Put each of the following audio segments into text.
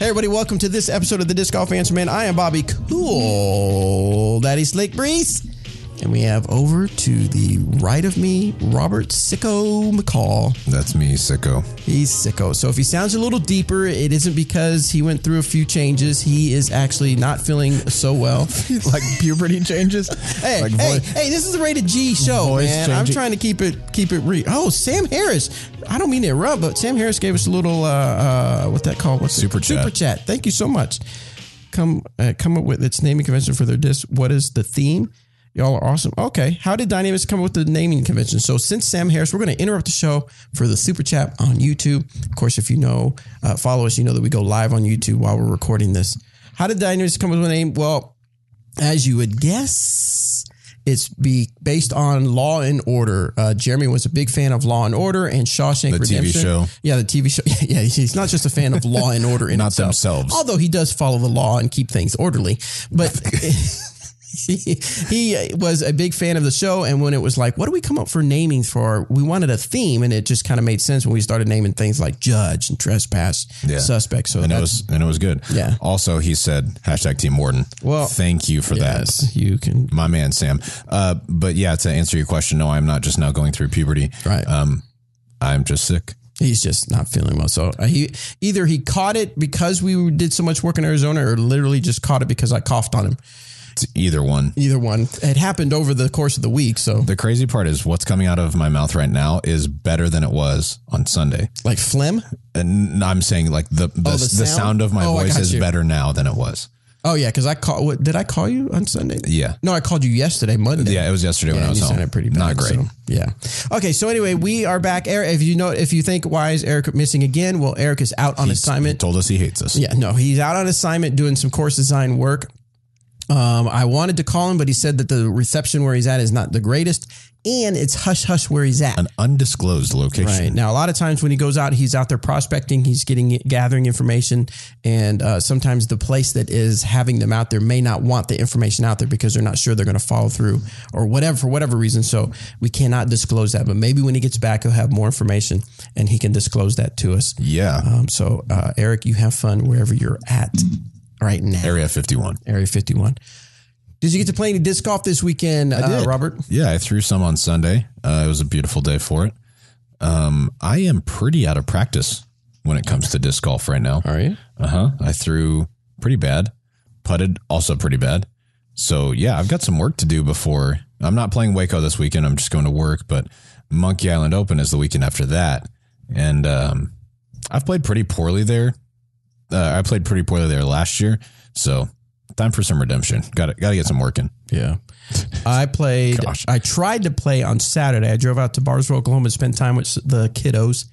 Hey everybody, welcome to this episode of the Disc Golf Answer Man. I am Bobby Cool Daddy Slick Breeze. And we have over to the right of me, Robert Sicko McCall. That's me, Sicko. He's Sicko. So if he sounds a little deeper, it isn't because he went through a few changes. He is actually not feeling so well. Like puberty changes? Hey, this is a rated G show, man. I'm trying to keep it real. Oh, Sam Harris. I don't mean to interrupt, but Sam Harris gave us a little, what's that called? Super chat. Super chat. Thank you so much. Come up with its naming convention for their disc. What is the theme? Y'all are awesome. Okay. How did Dynamics come up with the naming convention? So since Sam Harris, we're going to interrupt the show for the super chat on YouTube. Of course, if you know, follow us, you know that we go live on YouTube while we're recording this. How did Dynamics come up with a name? Well, as you would guess, it's based on Law and Order. Jeremy was a big fan of Law and Order and Shawshank Redemption. The TV show. Yeah, the TV show. Yeah, he's not just a fan of Law and Order in not itself. Themselves. Although he does follow the law and keep things orderly. But he was a big fan of the show, and when it was like, what do we come up for naming for? We wanted a theme, and it just kind of made sense when we started naming things like judge and trespass, suspect. So it was good. Yeah. Also, he said #Team Warden. Well, thank you for that. You can, my man Sam. But yeah, to answer your question, no, I'm not just now going through puberty. Right. I'm just sick. He's just not feeling well. So he caught it because we did so much work in Arizona, or literally just caught it because I coughed on him. It's either one. It happened over the course of the week. So the crazy part is what's coming out of my mouth right now is better than it was on Sunday. Like phlegm? And I'm saying like the sound of my voice is better now than it was. Oh yeah, because did I call you on Sunday? Yeah. No, I called you yesterday, Monday. Yeah, it was yesterday when I was home. Sounded pretty bad. Not great. So, yeah. Okay, so anyway, we are back. Eric, if you think why is Eric missing again? Well, Eric is out on assignment. He told us he hates us. Yeah, no, he's out on assignment doing some course design work. I wanted to call him, but he said that the reception where he's at is not the greatest, and it's hush hush where he's at. An undisclosed location. Right. Now, a lot of times when he goes out, he's out there prospecting, he's gathering information, and sometimes the place that is having them out there may not want the information out there because they're not sure they're going to follow through or whatever, for whatever reason. So we cannot disclose that, but maybe when he gets back, he'll have more information and he can disclose that to us. Yeah. So Eric, you have fun wherever you're at right now. Area 51. Did you get to play any disc golf this weekend, Robert? Yeah, I threw some on Sunday. It was a beautiful day for it. I am pretty out of practice when it comes to disc golf right now. Are you? I threw pretty bad, putted also pretty bad. So yeah, I've got some work to do before. I'm not playing Waco this weekend. I'm just going to work, but Monkey Island Open is the weekend after that. And I've played pretty poorly there. I played pretty poorly there last year. So time for some redemption. Got to get some work in. Yeah. I tried to play on Saturday. I drove out to Barnesville, Oklahoma to spend time with the kiddos.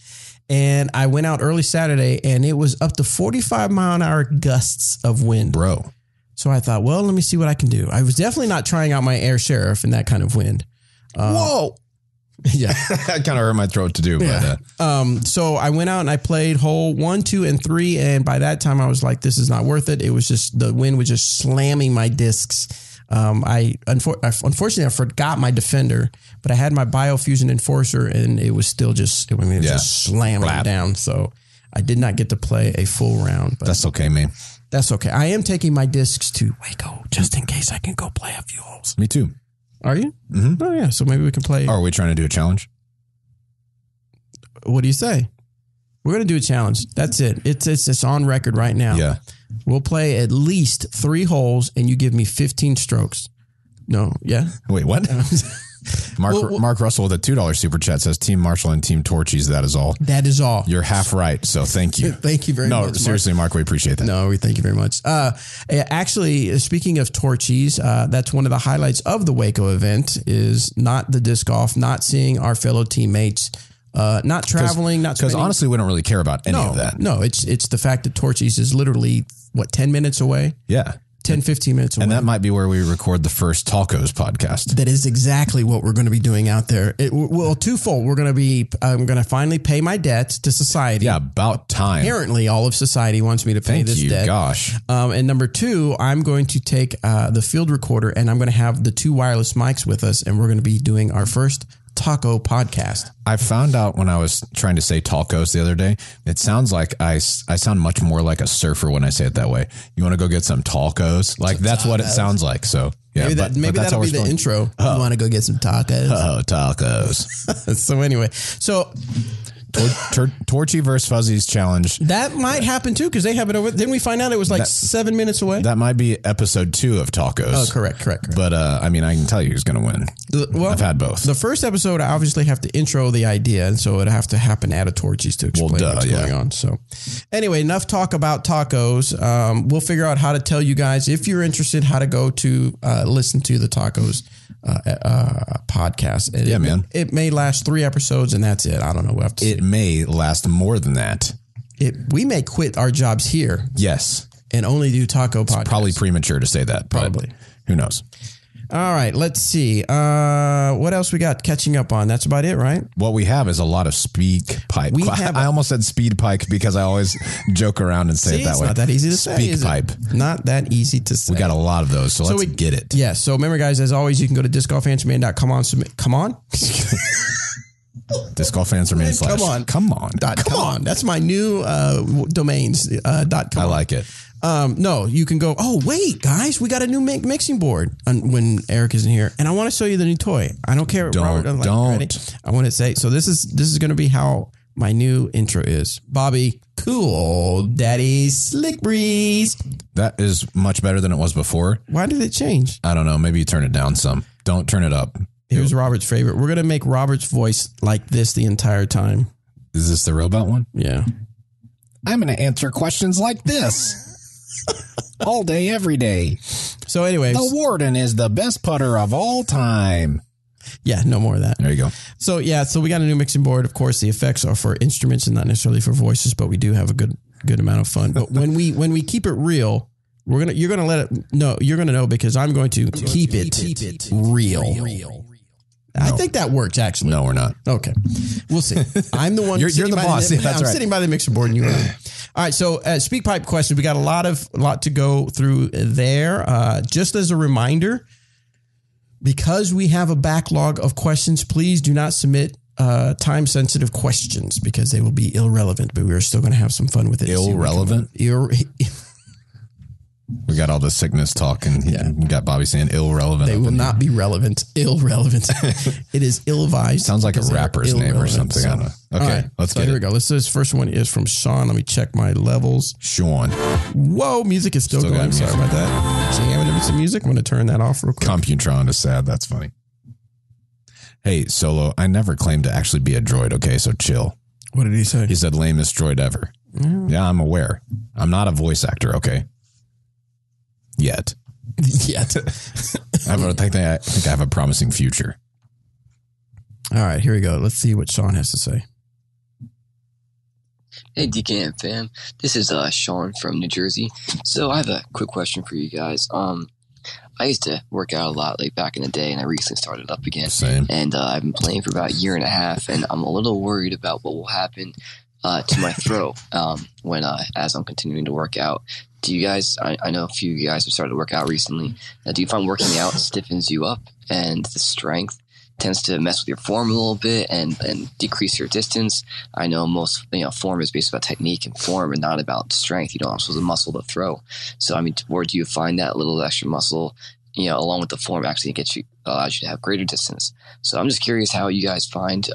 And I went out early Saturday and it was up to 45-mile-an-hour gusts of wind. Bro. So I thought, well, let me see what I can do. I was definitely not trying out my Air Sheriff in that kind of wind. Whoa. Yeah. That kind of hurt my throat to do. Yeah. But, so I went out and I played hole 1, 2, and 3. And by that time I was like, this is not worth it. It was just, the wind was just slamming my discs. Unfortunately, I forgot my defender, but I had my Biofusion Enforcer and it was still just, just slamming down. So I did not get to play a full round. But that's okay, man. That's okay. I am taking my discs to Waco just in case I can go play a few holes. Me too. Are you? Mm-hmm. Oh, yeah. So maybe we can play. Or are we trying to do a challenge? What do you say? We're going to do a challenge. That's it. It's on record right now. Yeah. We'll play at least 3 holes and you give me 15 strokes. No. Yeah. Wait, what? Mark Russell with a $2 super chat says Team Marshall and Team Torchies. That is all. That is all. You're half right. So thank you. Thank you very much. No, seriously, Mark, we appreciate that. No, we thank you very much. Actually, speaking of Torchies, that's one of the highlights of the Waco event is not the disc golf, not seeing our fellow teammates, not traveling, not because honestly, we don't really care about any of that. No, it's the fact that Torchies is literally 10 minutes away. Yeah. 10, 15 minutes away. And that might be where we record the first Talcos podcast. That is exactly what we're going to be doing out there. Well, twofold. I'm going to finally pay my debt to society. Yeah, about time. Apparently, all of society wants me to pay this debt. Gosh. And number 2, I'm going to take the field recorder and I'm going to have the 2 wireless mics with us. And we're going to be doing our first Taco Podcast. I found out when I was trying to say tacos the other day, it sounds like I sound much more like a surfer when I say it that way. You want to go get some tacos? Like that's what it sounds like. So yeah, maybe that'll be the intro. You want to go get some tacos? Oh, tacos. So anyway, so Torchy versus Fuzzy's challenge. That might happen too because they have it over. Didn't we find out it was like 7 minutes away? That might be episode 2 of tacos. Oh, correct. But I mean, I can tell you who's going to win. Well, I've had both. The first episode, I obviously have to intro the idea, and so it'd have to happen at a Torchies to explain what's going on. So anyway, enough talk about tacos. We'll figure out how to tell you guys, if you're interested, how to go to listen to the tacos podcast. Man. It may last 3 episodes, and that's it. I don't know. We'll have to see. It may last more than that. We may quit our jobs here. Yes. And only do taco podcasts. Probably premature to say that. Probably. Who knows? All right, let's see. What else we got catching up on? That's about it, right? What we have is a lot of speak pipe. I almost said speed pike because I always joke around and say it that way. It's not that easy to say. Speak pipe. Not that easy to say. We got a lot of those, so let's get it. Yeah, so remember, guys, as always, you can go to discgolfanswerman.com on. Come on? Discgolfanswerman/ Come on. That's my new domains. .com. I like it. No, you can go, oh, wait, guys, we got a new mixing board when Eric isn't here. And I want to show you the new toy. I don't care. Don't. I want to say, so this is going to be how my new intro is. Bobby, cool, daddy, slick breeze. That is much better than it was before. Why did it change? I don't know. Maybe you turn it down some. Don't turn it up. Here's Robert's favorite. We're going to make Robert's voice like this the entire time. Is this the robot one? Yeah. I'm going to answer questions like this. All day, every day. So anyways. The Warden is the best putter of all time. Yeah, no more of that. There you go. So yeah, so we got a new mixing board. Of course, the effects are for instruments and not necessarily for voices, but we do have a good amount of fun. But when we keep it real, you're gonna know because I'm going to keep it real. No. I think that works, actually. No, we're not. Okay. We'll see. I'm the one. You're the boss. I'm sitting by the mixer board and you are. All right. So speak pipe questions. We got a lot to go through there. Just as a reminder, because we have a backlog of questions, please do not submit time-sensitive questions because they will be irrelevant, but we're still going to have some fun with it. Irrelevant? We got all the sickness talk and you got Bobby saying irrelevant. They will not be relevant. Irrelevant. It is ill-advised. Sounds like a rapper's name or something. I don't know. Okay, right, let's get it. Here we go. This first one is from Sean. Let me check my levels. Sean. Whoa, music is still going. Sorry about that. Jamming into some music. I'm going to turn that off real quick. Computron is sad. That's funny. Hey, Solo, I never claimed to actually be a droid, okay? So chill. What did he say? He said lamest droid ever. Yeah, I'm aware. I'm not a voice actor, okay? Yet. I think I have a promising future. All right, here we go. Let's see what Sean has to say. Hey, DKM fam. This is Sean from New Jersey. So I have a quick question for you guys. I used to work out a lot like back in the day, and I recently started up again. Same. And I've been playing for about a year and a half, and I'm a little worried about what will happen to my throw as I'm continuing to work out. Do you guys, I know a few of you guys have started to work out recently. Do you find working out stiffens you up and the strength tends to mess with your form a little bit and decrease your distance? I know most, form is based about technique and form and not about strength. You don't have to muscle to throw. So, I mean, where do you find that little extra muscle, along with the form actually allows you to have greater distance? So I'm just curious how you guys find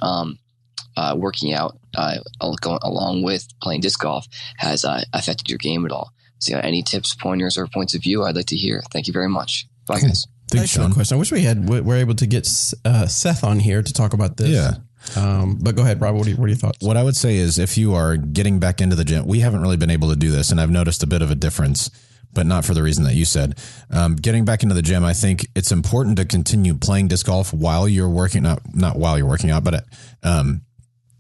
working out going along with playing disc golf has affected your game at all. So any tips, pointers, or points of view I'd like to hear. Thank you very much. Bye, guys. Thanks, Sean. Question. I wish we're able to get Seth on here to talk about this. Yeah. But go ahead, Rob. What are your thoughts? What I would say is if you are getting back into the gym, we haven't really been able to do this, and I've noticed a bit of a difference, but not for the reason that you said. Getting back into the gym, I think it's important to continue playing disc golf while you're working, not while you're working out, but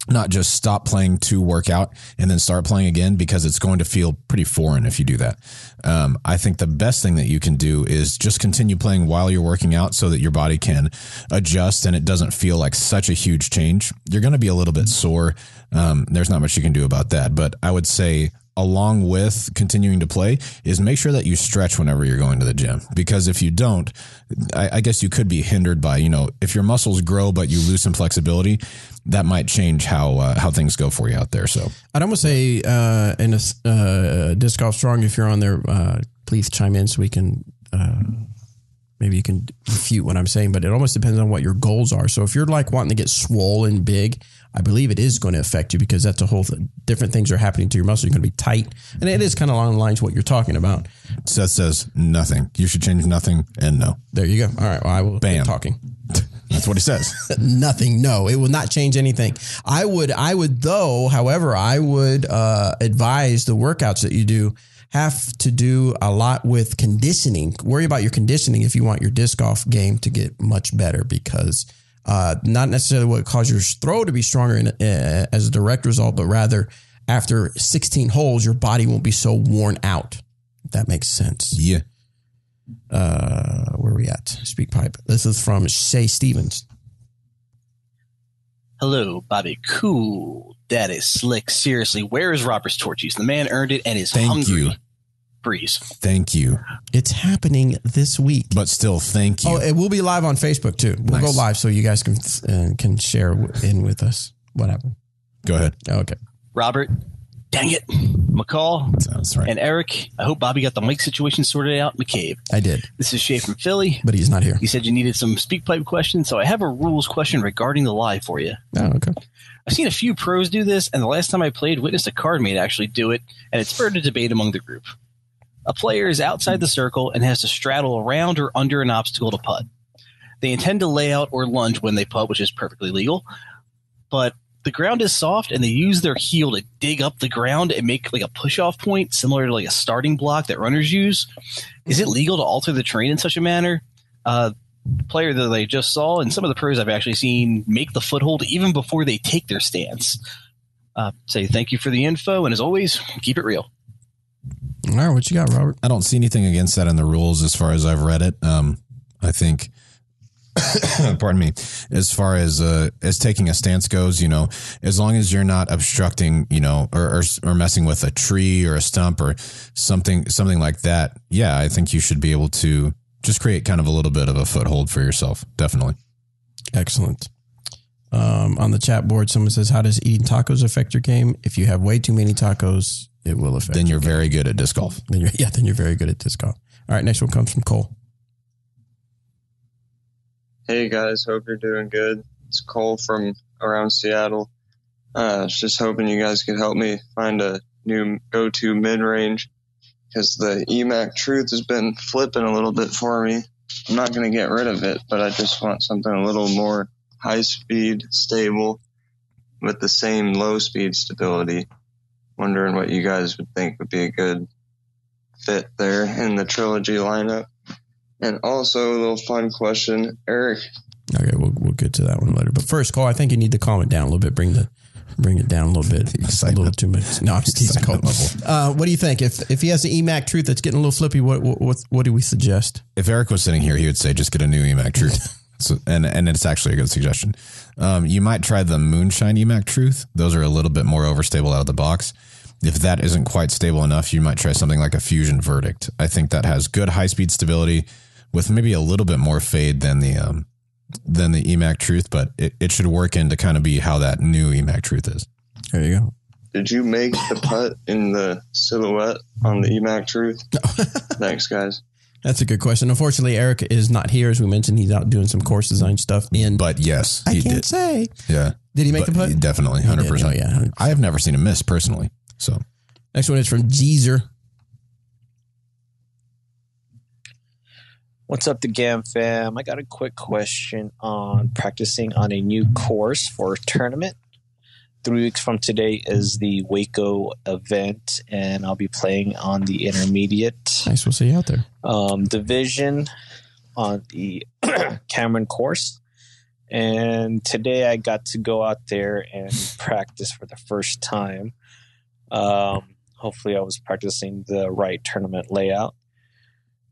not just stop playing to work out and then start playing again, because it's going to feel pretty foreign if you do that. I think the best thing that you can do is just continue playing while you're working out so that your body can adjust and it doesn't feel like such a huge change. You're going to be a little bit sore. There's not much you can do about that, but I would say along with continuing to play is make sure that you stretch whenever you're going to the gym. Because if you don't, I guess you could be hindered by, if your muscles grow but you lose some flexibility, that might change how things go for you out there. So I'd almost say in a disc golf strong, if you're on there, please chime in so we can maybe you can refute what I'm saying. But it almost depends on what your goals are. So if you're like wanting to get swollen big, I believe it is going to affect you because that's a whole different things are happening to your muscle. You're going to be tight, and it is kind of along the lines of what you're talking about. Seth says nothing. You should change nothing and no. There you go. All right. Well, I will keep talking. That's what he says. Nothing. No, it will not change anything. I would though, however, I would advise the workouts that you do have to do a lot with conditioning. Worry about your conditioning if you want your disc golf game to get much better because not necessarily what caused your throw to be stronger as a direct result, but rather after 16 holes, your body won't be so worn out. If that makes sense. Yeah. Where are we at? Speak pipe. This is from Shay Stevens. Hello, Bobby. Cool. That is slick. Seriously, where is Robert's torchies? The man earned it and is hungry. You. Breeze. Thank you. It's happening this week. But still, thank you. Oh, it will be live on Facebook too. We'll go live so you guys can share in with us what happened. Go ahead. Okay. Robert, dang it. McCall Sounds right. and Eric, I hope Bobby got the mic situation sorted out in the cave. I did. This is Shay from Philly. But he's not here. You said you needed some speak pipe questions, so I have a rules question regarding the live for you. Oh, okay. I've seen a few pros do this, and the last time I played, witnessed a card mate actually do it, and it spurred a debate among the group. A player is outside the circle and has to straddle around or under an obstacle to putt. They intend to lay out or lunge when they putt, which is perfectly legal, but the ground is soft, and they use their heel to dig up the ground and make like a push-off point, similar to like a starting block that runners use. Is it legal to alter the terrain in such a manner? The player that they just saw, and some of the pros I've actually seen make the foothold even before they take their stance. Say thank you for the info, and as always, keep it real. All right, what you got, Robert? I don't see anything against that in the rules as far as I've read it. I think, pardon me, as far as taking a stance goes, as long as you're not obstructing, or messing with a tree or a stump or something like that. Yeah, I think you should be able to just create kind of a little bit of a foothold for yourself. Definitely. Excellent. On the chat board, someone says, how does eating tacos affect your game? If you have way too many tacos, it will affect. Then you're very good at disc golf. Then you're very good at disc golf. All right, next one comes from Cole. Hey guys, hope you're doing good. It's Cole from around Seattle. Just hoping you guys could help me find a new go-to mid-range because the EMAC Truth has been flipping a little bit for me. I'm not going to get rid of it, but I just want something a little more high-speed, stable, with the same low-speed stability. Wondering what you guys would think would be a good fit there in the Trilogy lineup. And also a little fun question, Eric. Okay, we'll get to that one later. But first, Cole, I think you need to calm it down a little bit. Bring it down a little bit. A little too much. No, I'm just teasing Cole. What do you think? If he has the EMAC Truth that's getting a little flippy, what do we suggest? If Eric was sitting here, he would say just get a new EMAC Truth. So, and it's actually a good suggestion. You might try the Moonshine EMAC Truth. Those are a little bit more overstable out of the box. If that isn't quite stable enough, you might try something like a Fusion Verdict. I think that has good high-speed stability with maybe a little bit more fade than the EMAC Truth, but it should work in to kind of be how that new EMAC Truth is. There you go. Did you make the putt in the silhouette on the EMAC Truth? Thanks, guys. That's a good question. Unfortunately, Eric is not here. As we mentioned, he's out doing some course design stuff. But yes, he did. I can't say. Yeah. Did he make the putt? Definitely, 100%. Yeah, 100%. I have never seen him miss personally. So next one is from Jeezer. What's up, the GAM fam? I got a quick question on practicing on a new course for a tournament. 3 weeks from today is the Waco event, and I'll be playing on the intermediate. Nice, we'll see you out there. Division on the Cameron course. And today I got to go out there and practice for the first time. Hopefully I was practicing the right tournament layout.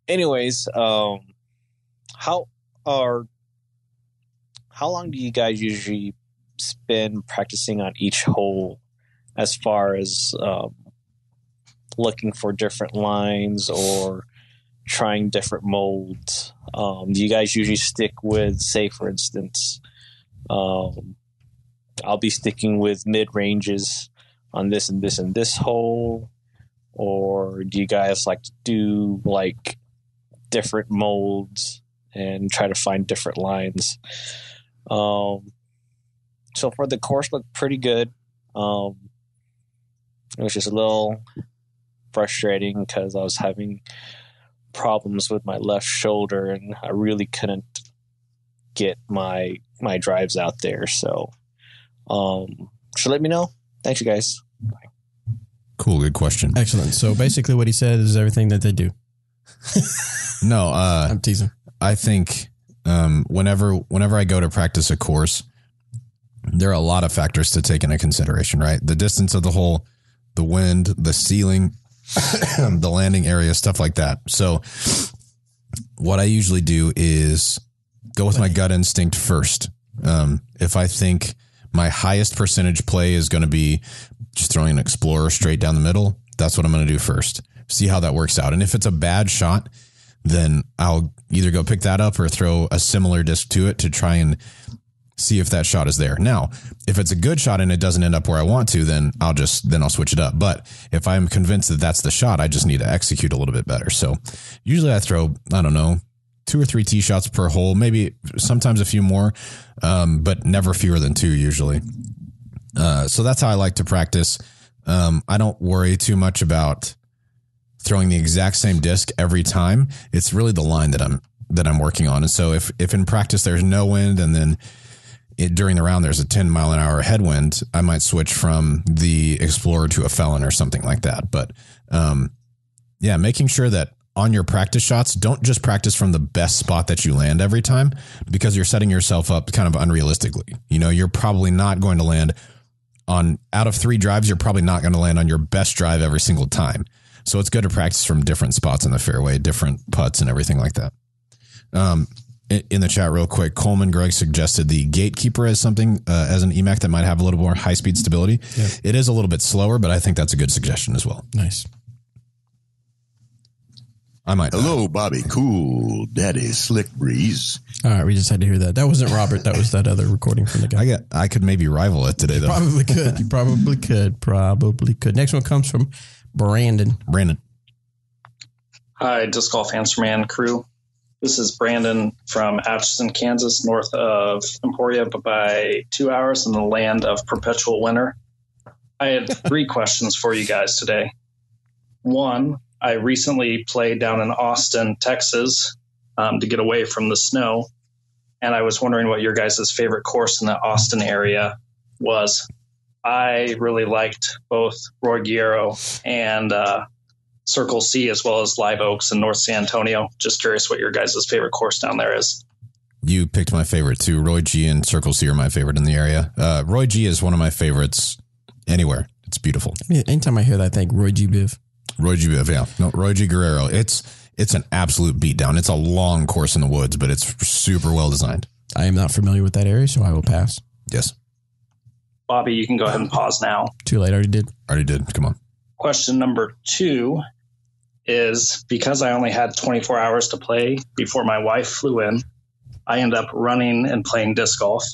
Anyways, how long do you guys usually spend practicing on each hole as far as looking for different lines or trying different molds? Do you guys usually stick with, say, for instance, I'll be sticking with mid-ranges on this and this and this hole? Or do you guys like to do like different molds and try to find different lines? So far the course looked pretty good. It was just a little frustrating because I was having problems with my left shoulder and I really couldn't get my drives out there. So let me know. Thanks, you guys. Bye. Cool. Good question. Excellent. So basically what he said is everything that they do. No, I'm teasing. I think whenever I go to practice a course, there are a lot of factors to take into consideration, right? The distance of the hole, the wind, the ceiling, the landing area, stuff like that. So what I usually do is go with my gut instinct first. If I think my highest percentage play is going to be just throwing an Explorer straight down the middle, that's what I'm going to do first. See how that works out. And if it's a bad shot, then I'll either go pick that up or throw a similar disc to it to try and see if that shot is there. Now, if it's a good shot and it doesn't end up where I want to, then I'll switch it up. But if I'm convinced that that's the shot, I just need to execute a little bit better. So usually I throw, I don't know, 2 or 3 tee shots per hole, maybe sometimes a few more, but never fewer than 2 usually. So that's how I like to practice. I don't worry too much about throwing the exact same disc every time. It's really the line that I'm working on. And so if in practice there's no wind and then during the round there's a 10-mile-an-hour headwind, I might switch from the Explorer to a Felon or something like that. But yeah, making sure that on your practice shots, don't just practice from the best spot that you land every time, because you're setting yourself up kind of unrealistically. You know, you're probably not going to land out of 3 drives, you're probably not going to land on your best drive every single time. So it's good to practice from different spots in the fairway, different putts and everything like that. In the chat real quick, Coleman Greg suggested the Gatekeeper as something, as an EMAC that might have a little more high speed stability. Yeah. It is a little bit slower, but I think that's a good suggestion as well. Nice. I might. Hello, Bobby. Cool. Daddy, Slick Breeze. All right, we just had to hear that. That wasn't Robert. That was that other recording from the guy. I could maybe rival it today, though. Probably could. You probably could. Next one comes from Brandon. Hi, Disc Golf Answerman crew. This is Brandon from Atchison, Kansas, north of Emporia, but by 2 hours in the land of perpetual winter. I had 3 questions for you guys today. 1, I recently played down in Austin, Texas, to get away from the snow. And I was wondering what your guys' favorite course in the Austin area was. I really liked both Roy Guerrero and Circle C, as well as Live Oaks in North San Antonio. Just curious what your guys' favorite course down there is. You picked my favorite too. Roy G and Circle C are my favorite in the area. Roy G is one of my favorites anywhere. It's beautiful. Yeah, anytime I hear that, I think Roy G. Biv. Roy G. Biv, yeah. No, Roy G. Guerrero. It's an absolute beatdown. It's a long course in the woods, but it's super well designed. I am not familiar with that area, so I will pass. Yes. Bobby, you can go ahead and pause now. Too late. Already did. Come on. Question number 2 is, because I only had 24 hours to play before my wife flew in, I ended up running and playing disc golf.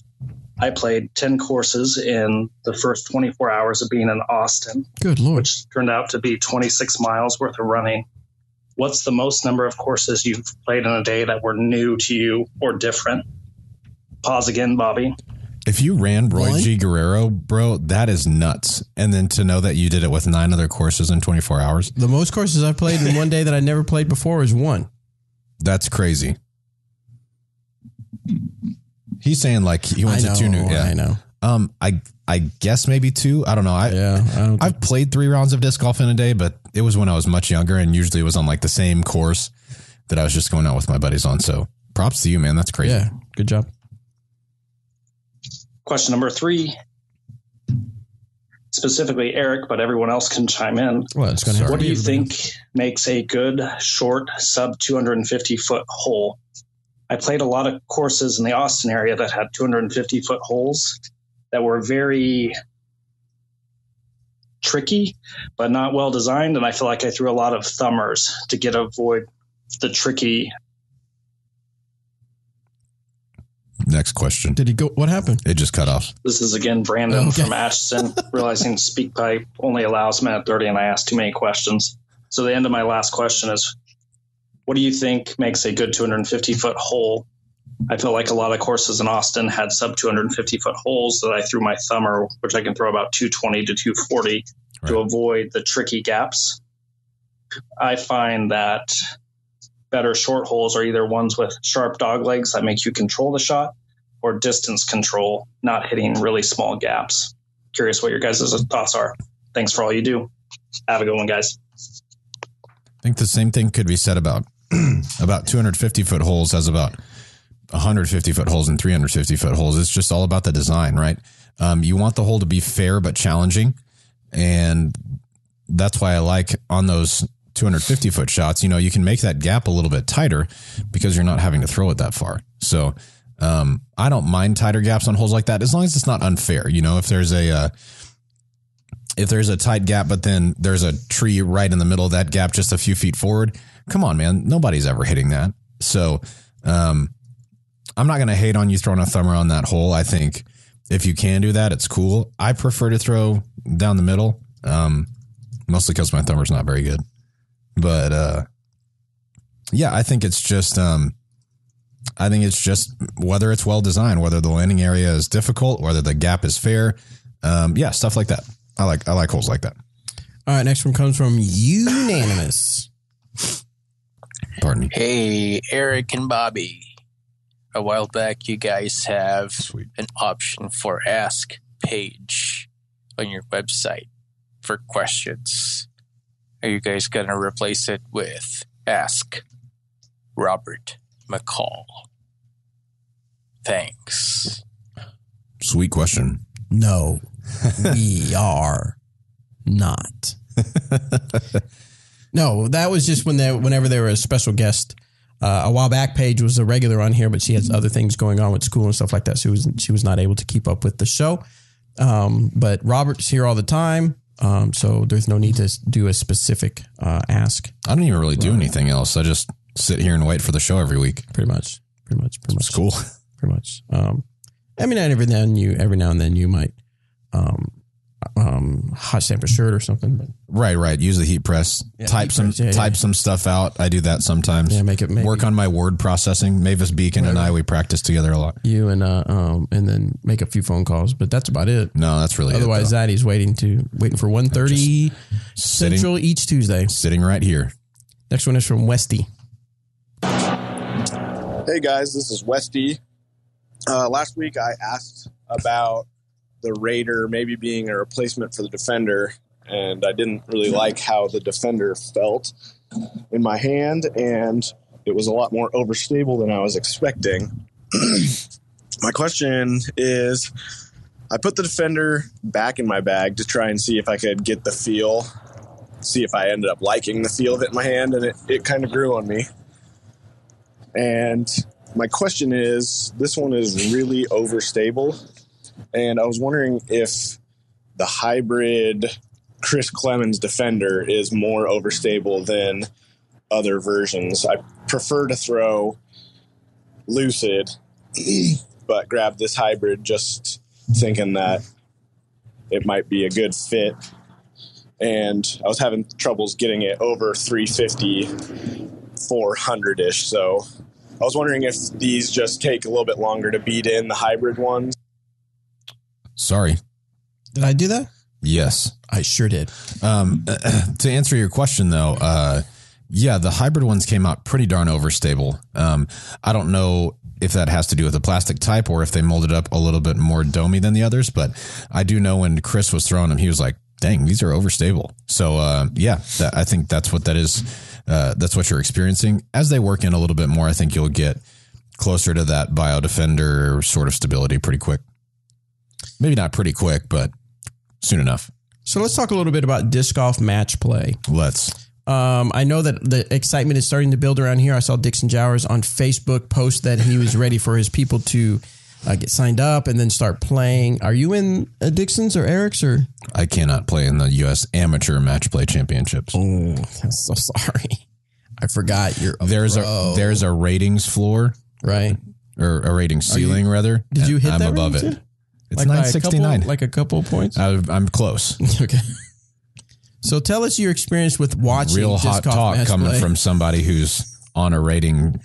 I played 10 courses in the first 24 hours of being in Austin. Good Lord. Which turned out to be 26 miles worth of running. What's the most number of courses you've played in a day that were new to you or different? Pause again, Bobby. If you ran Roy G. Guerrero, bro, that is nuts. And then to know that you did it with 9 other courses in 24 hours. The most courses I've played in one day that I never played before is 1. That's crazy. He's saying like he went to 2 new. Yeah, I know. I guess maybe 2. I don't know. I've played 3 rounds of disc golf in a day, but it was when I was much younger, and usually it was on like the same course that I was just going out with my buddies on. So props to you, man. That's crazy. Yeah, good job. Question number 3, specifically Eric, but everyone else can chime in. Well, it's gonna what do you think makes a good short sub 250 foot hole? I played a lot of courses in the Austin area that had 250 foot holes that were very tricky, but not well designed. And I feel like I threw a lot of thumbers to avoid the tricky. Next question. Did he go? What happened? It just cut off. This is again Brandon Okay. from Atchison, realizing SpeakPipe only allows minute 30 and I asked too many questions. So the end of my last question is, what do you think makes a good 250-foot hole? I feel like a lot of courses in Austin had sub 250-foot holes that I threw my thumber, which I can throw about 220 to 240 to avoid the tricky gaps. I find that better short holes are either ones with sharp dog legs that make you control the shot or distance control, not hitting really small gaps. Curious what your guys' thoughts are. Thanks for all you do. Have a good one, guys. I think the same thing could be said about 250-foot holes as about 150-foot holes and 350-foot holes. It's just all about the design, right? You want the hole to be fair but challenging, and that's why I like on those 250-foot shots, you can make that gap a little bit tighter because you're not having to throw it that far. So I don't mind tighter gaps on holes like that as long as it's not unfair. If there's a tight gap, but then there's a tree right in the middle of that gap, just a few feet forward. Come on, man. Nobody's ever hitting that. So I'm not going to hate on you throwing a thumber on that hole. I think if you can do that, it's cool. I prefer to throw down the middle, mostly because my thumber's not very good. But yeah, I think it's just whether it's well designed, whether the landing area is difficult, whether the gap is fair. Yeah, stuff like that. I like holes like that. All right, next one comes from Unanimous. Pardon me. Hey, Eric and Bobby. A while back, you guys have an option for Ask page on your website for questions. Are you guys going to replace it with Ask Robert McCall? Thanks. Sweet question. No, we are not. No, that was just whenever they were a special guest. A while back, Paige was a regular on here, but she has other things going on with school and stuff like that. So she was not able to keep up with the show. But Robert's here all the time. So there's no need to do a specific ask. I don't even really do anything else. I just sit here and wait for the show every week. Pretty much. It's cool. Pretty much. Every now and then you might hot stamp a shirt or something. But Right. Use the heat press. Yeah, type some stuff out. I do that sometimes. Yeah, make it work on my word processing. Mavis Beacon and I, we practice together a lot. You and then make a few phone calls, but that's about it. No, that's really Otherwise, it, Zaddy's waiting for 1:30 Central each Tuesday. Sitting right here. Next one is from Westy. Hey guys, this is Westy. Last week I asked about the Raider maybe being a replacement for the Defender, and I didn't really like how the Defender felt in my hand, and it was a lot more overstable than I was expecting. My question is, I put the Defender back in my bag to try and see if I could get the feel, see if I ended up liking the feel of it in my hand, and it kind of grew on me. And my question is, this one is really overstable, and I was wondering if the hybrid Chris Clemens Defender is more overstable than other versions. I prefer to throw Lucid, but grab this hybrid just thinking that it might be a good fit. And I was having troubles getting it over 350, 400-ish, so I was wondering if these just take a little bit longer to beat in the hybrid ones. Sorry. Did I do that? Yes. I sure did. To answer your question, though, yeah, the hybrid ones came out pretty darn overstable. I don't know if that has to do with the plastic type or if they molded up a little bit more domey than the others, but I do know when Chris was throwing them, he was like, dang, these are overstable. So, yeah, I think that's what that is. That's what you're experiencing. As they work in a little bit more, I think you'll get closer to that Biodefender sort of stability pretty quick. Maybe not pretty quick, but soon enough. So let's talk a little bit about disc golf match play. Let's. I know that the excitement is starting to build around here. I saw Dixon Jowers on Facebook post that he was ready for his people to get signed up and then start playing. Are you in Dixon's or Eric's or? I cannot play in the U.S. Amateur Match Play Championships. Oh, I'm so sorry. I forgot you're there's a ratings floor, right? Or a rating ceiling, rather. Did you hit I'm that above rating it. too? It's Like 969. like a couple of points? I'm close. Okay. So tell us your experience with watching Real hot disc golf talk match coming play. from somebody who's on a rating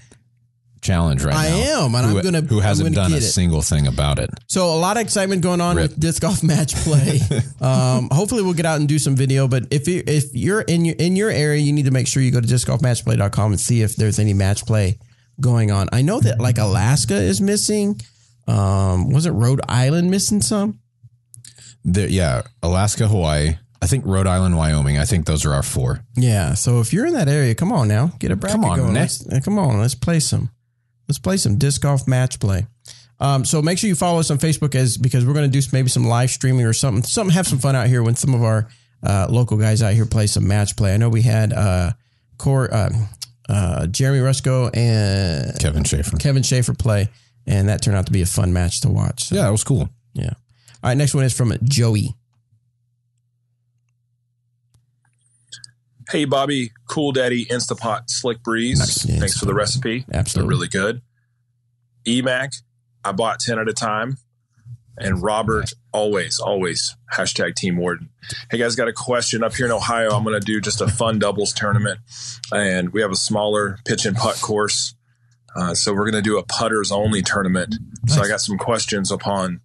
challenge right I now. am, and who hasn't I'm gonna done a get it. single thing about it. So a lot of excitement going on with disc golf match play. Hopefully we'll get out and do some video. But if you're in your area, you need to make sure you go to discgolfmatchplay.com and see if there's any match play going on. I know that like Alaska is missing. Wasn't Rhode Island missing some? Alaska, Hawaii. I think Rhode Island, Wyoming. I think those are our 4. Yeah. So if you're in that area, come on now, get a bracket going. Nick. Let's play some. Let's play some disc golf match play. So make sure you follow us on Facebook because we're going to do maybe some live streaming or something. Have some fun out here when some of our local guys out here play some match play. I know we had Jeremy Rusko and Kevin Schaefer play, and that turned out to be a fun match to watch. So, yeah, it was cool. Yeah. All right, next one is from Joey. Hey, Bobby, Cool Daddy, Instapot, Slick Breeze. Nice. Yeah, Thanks for the recipe. Absolutely. They're really good. EMAC, I bought 10 at a time. And Robert, always, hashtag Team Warden. Hey, guys, got a question. Up here in Ohio, I'm going to do just a fun doubles tournament. And we have a smaller pitch and putt course. So we're going to do a putters only tournament. Nice. So I got some questions upon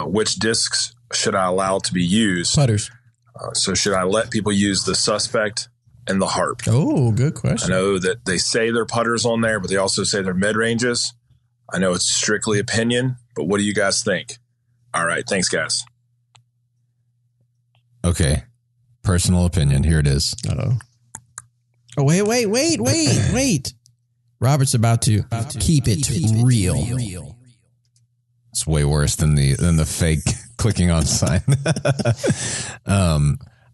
which discs should I allow to be used. Putters. So should I let people use the Suspect and the Harp? Oh, good question. I know that they say they're putters on there, but they also say they're mid-ranges. I know it's strictly opinion, but what do you guys think? All right. Thanks, guys. Okay. Personal opinion. Here it is. Uh-oh. Oh, wait. Robert's about to keep it real. It's way worse than the fake clicking on sign.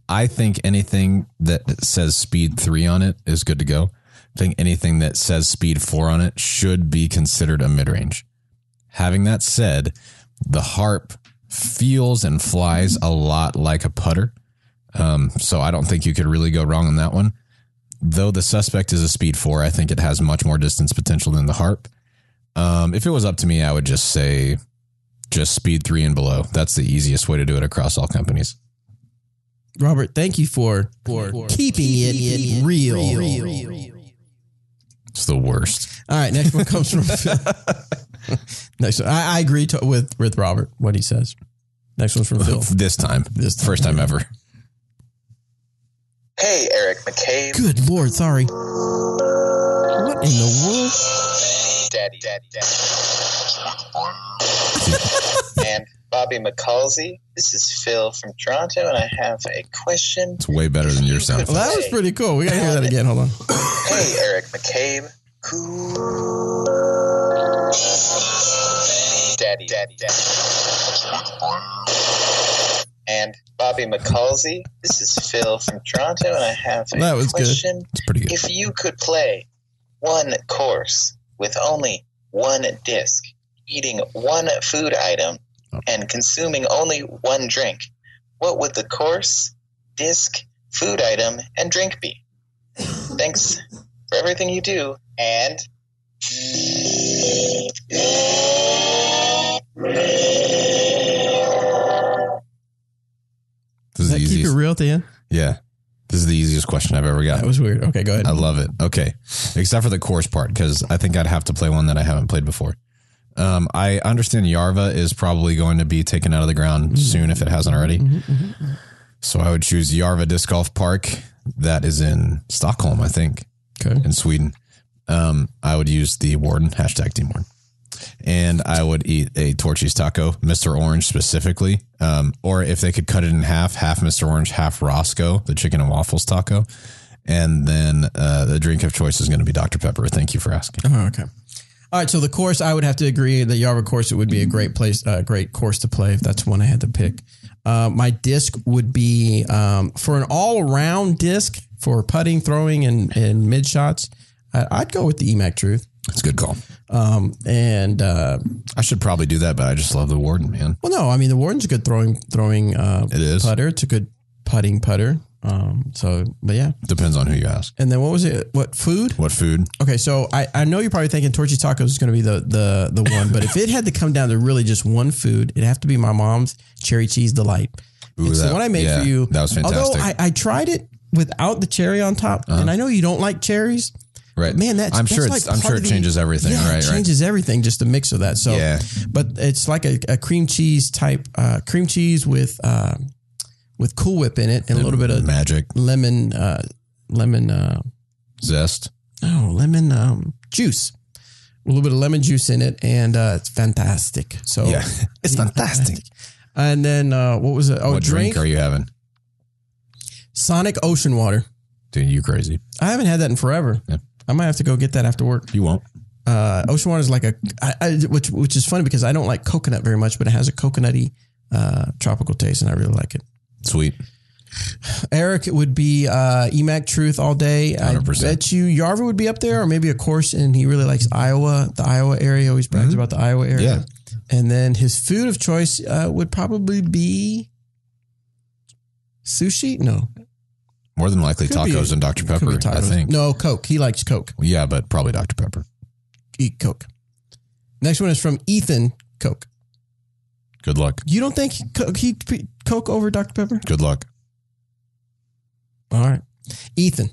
I think anything that says speed 3 on it is good to go. I think anything that says speed 4 on it should be considered a mid-range. Having that said, the Harp feels and flies a lot like a putter. So I don't think you could really go wrong on that one. Though the Suspect is a speed 4, I think it has much more distance potential than the Harp. If it was up to me, I would just say just speed 3 and below. That's the easiest way to do it across all companies. Robert, thank you for keeping it real. It's the worst. All right, next one comes from Phil. Next one. I agree with Robert, what he says. Next one's from Phil. This time. First time ever. Hey, Eric McCabe. Good Lord, sorry. What in the world? Daddy. And Bobby McCalsey. This is Phil from Toronto, and I have a question. It's way better than your sound. Well, that was pretty cool. We got to hear that again. Hold on. Hey, Eric McCabe. Daddy. And Bobby McCalsey. This is Phil from Toronto, and I have a question. It's pretty good. If you could play one course with only one disc, eating one food item, and consuming only one drink, what would the course, disc, food item, and drink be? Thanks for everything you do, and... This is the easiest. Keep it real at the end? Yeah. This is the easiest question I've ever got. That was weird. Okay, go ahead. I love it. Okay. Except for the course part, because I think I'd have to play one that I haven't played before. I understand Yarva is probably going to be taken out of the ground soon if it hasn't already. So I would choose Yarva Disc Golf Park. That is in Stockholm, I think, in Sweden. I would use the Warden, hashtag Team Warden. And I would eat a Torchy's taco, Mr. Orange specifically. Or if they could cut it in half Mr. Orange, half Roscoe, the chicken and waffles taco. And then the drink of choice is going to be Dr. Pepper. Thank you for asking. Oh, okay. All right, so the course, I would have to agree. The Yarva course, it would be a great course to play if that's one I had to pick. My disc would be for an all-around disc for putting, throwing, and mid shots. I'd go with the EMAC Truth. That's a good call. I should probably do that, but I just love the Warden, man. Well, no, I mean the Warden's a good throwing it is. putter. It's a good putting putter. But yeah, depends on who you ask. And then what was it? What food? What food? Okay, so I know you're probably thinking Torchy's Tacos is going to be the one, but if it had to come down to really just one food, it'd have to be my mom's cherry cheese delight. Ooh, so what I made for you, that was fantastic. Although I tried it without the cherry on top, and I know you don't like cherries. Right, man. I'm sure it changes everything. Yeah, right, it changes everything. Just a mix of that. So, yeah. But it's like a cream cheese type cream cheese with Cool Whip in it and a little bit of magic lemon zest. Oh, lemon juice. A little bit of lemon juice in it, and it's fantastic. So yeah, it's fantastic. And then what was it? Oh, what drink are you having? Sonic Ocean Water. Dude, you crazy? I haven't had that in forever. Yeah. I might have to go get that after work. You won't. Ocean Water is like which is funny because I don't like coconut very much, but it has a coconutty tropical taste, and I really like it. Sweet. Eric would be EMAC Truth all day. 100%. I bet you Yarva would be up there, or maybe a course, and he really likes Iowa, the Iowa area. Always brags about the Iowa area. Yeah. And then his food of choice would probably be sushi. No. More than likely tacos and Dr. Pepper, I think. No, Coke. He likes Coke. Yeah, but probably Dr. Pepper. Eat Coke. Next one is from Ethan Coke. Good luck. You don't think he'd Coke over Dr. Pepper? Good luck. All right. Ethan.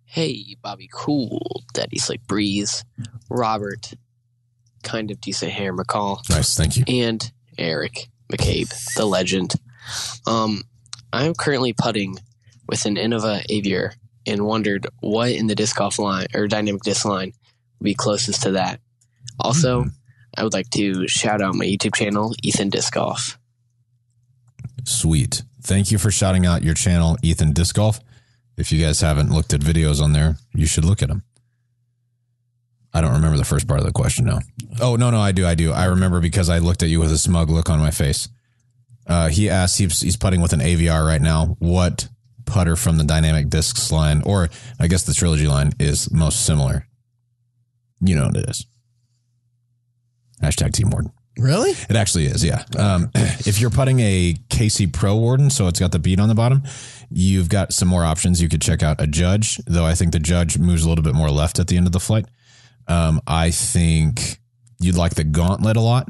Hey, Bobby Cool, Daddy Slick Breeze, Robert, kind of decent hair McCall. Nice, thank you. And Eric McCabe, the legend. I'm currently putting with an Innova Aviator and wondered what in the disc golf line or dynamic disc line would be closest to that. Also, I would like to shout out my YouTube channel, Ethan Disc Golf. Sweet. Thank you for shouting out your channel, Ethan Disc Golf. If you guys haven't looked at videos on there, you should look at them. I don't remember the first part of the question now. Oh, no, I do. I remember because I looked at you with a smug look on my face. He asked, he's putting with an AVR right now. What putter from the Dynamic Discs line, or I guess the Trilogy line, is most similar? You know what it is. Hashtag Team Warden. Really? It actually is, yeah. If you're putting a KC Pro Warden, so it's got the bead on the bottom, you've got some more options. You could check out a Judge, though I think the Judge moves a little bit more left at the end of the flight. I think you'd like the Gauntlet a lot,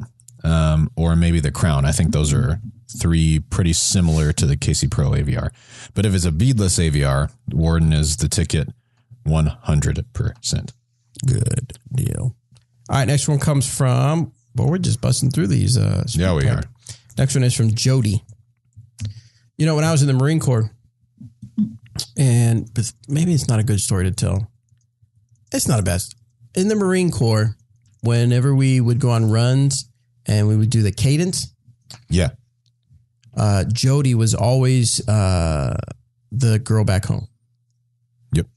or maybe the Crown. I think those are three pretty similar to the KC Pro AVR. But if it's a beadless AVR, Warden is the ticket 100%. Good deal. All right, next one comes from, well, we're just busting through these. Yeah, we are. Next one is from Jody. You know, when I was in the Marine Corps, and maybe it's not a good story to tell. It's not a best. In the Marine Corps, whenever we would go on runs and we would do the cadence. Yeah. Jody was always the girl back home. Yep.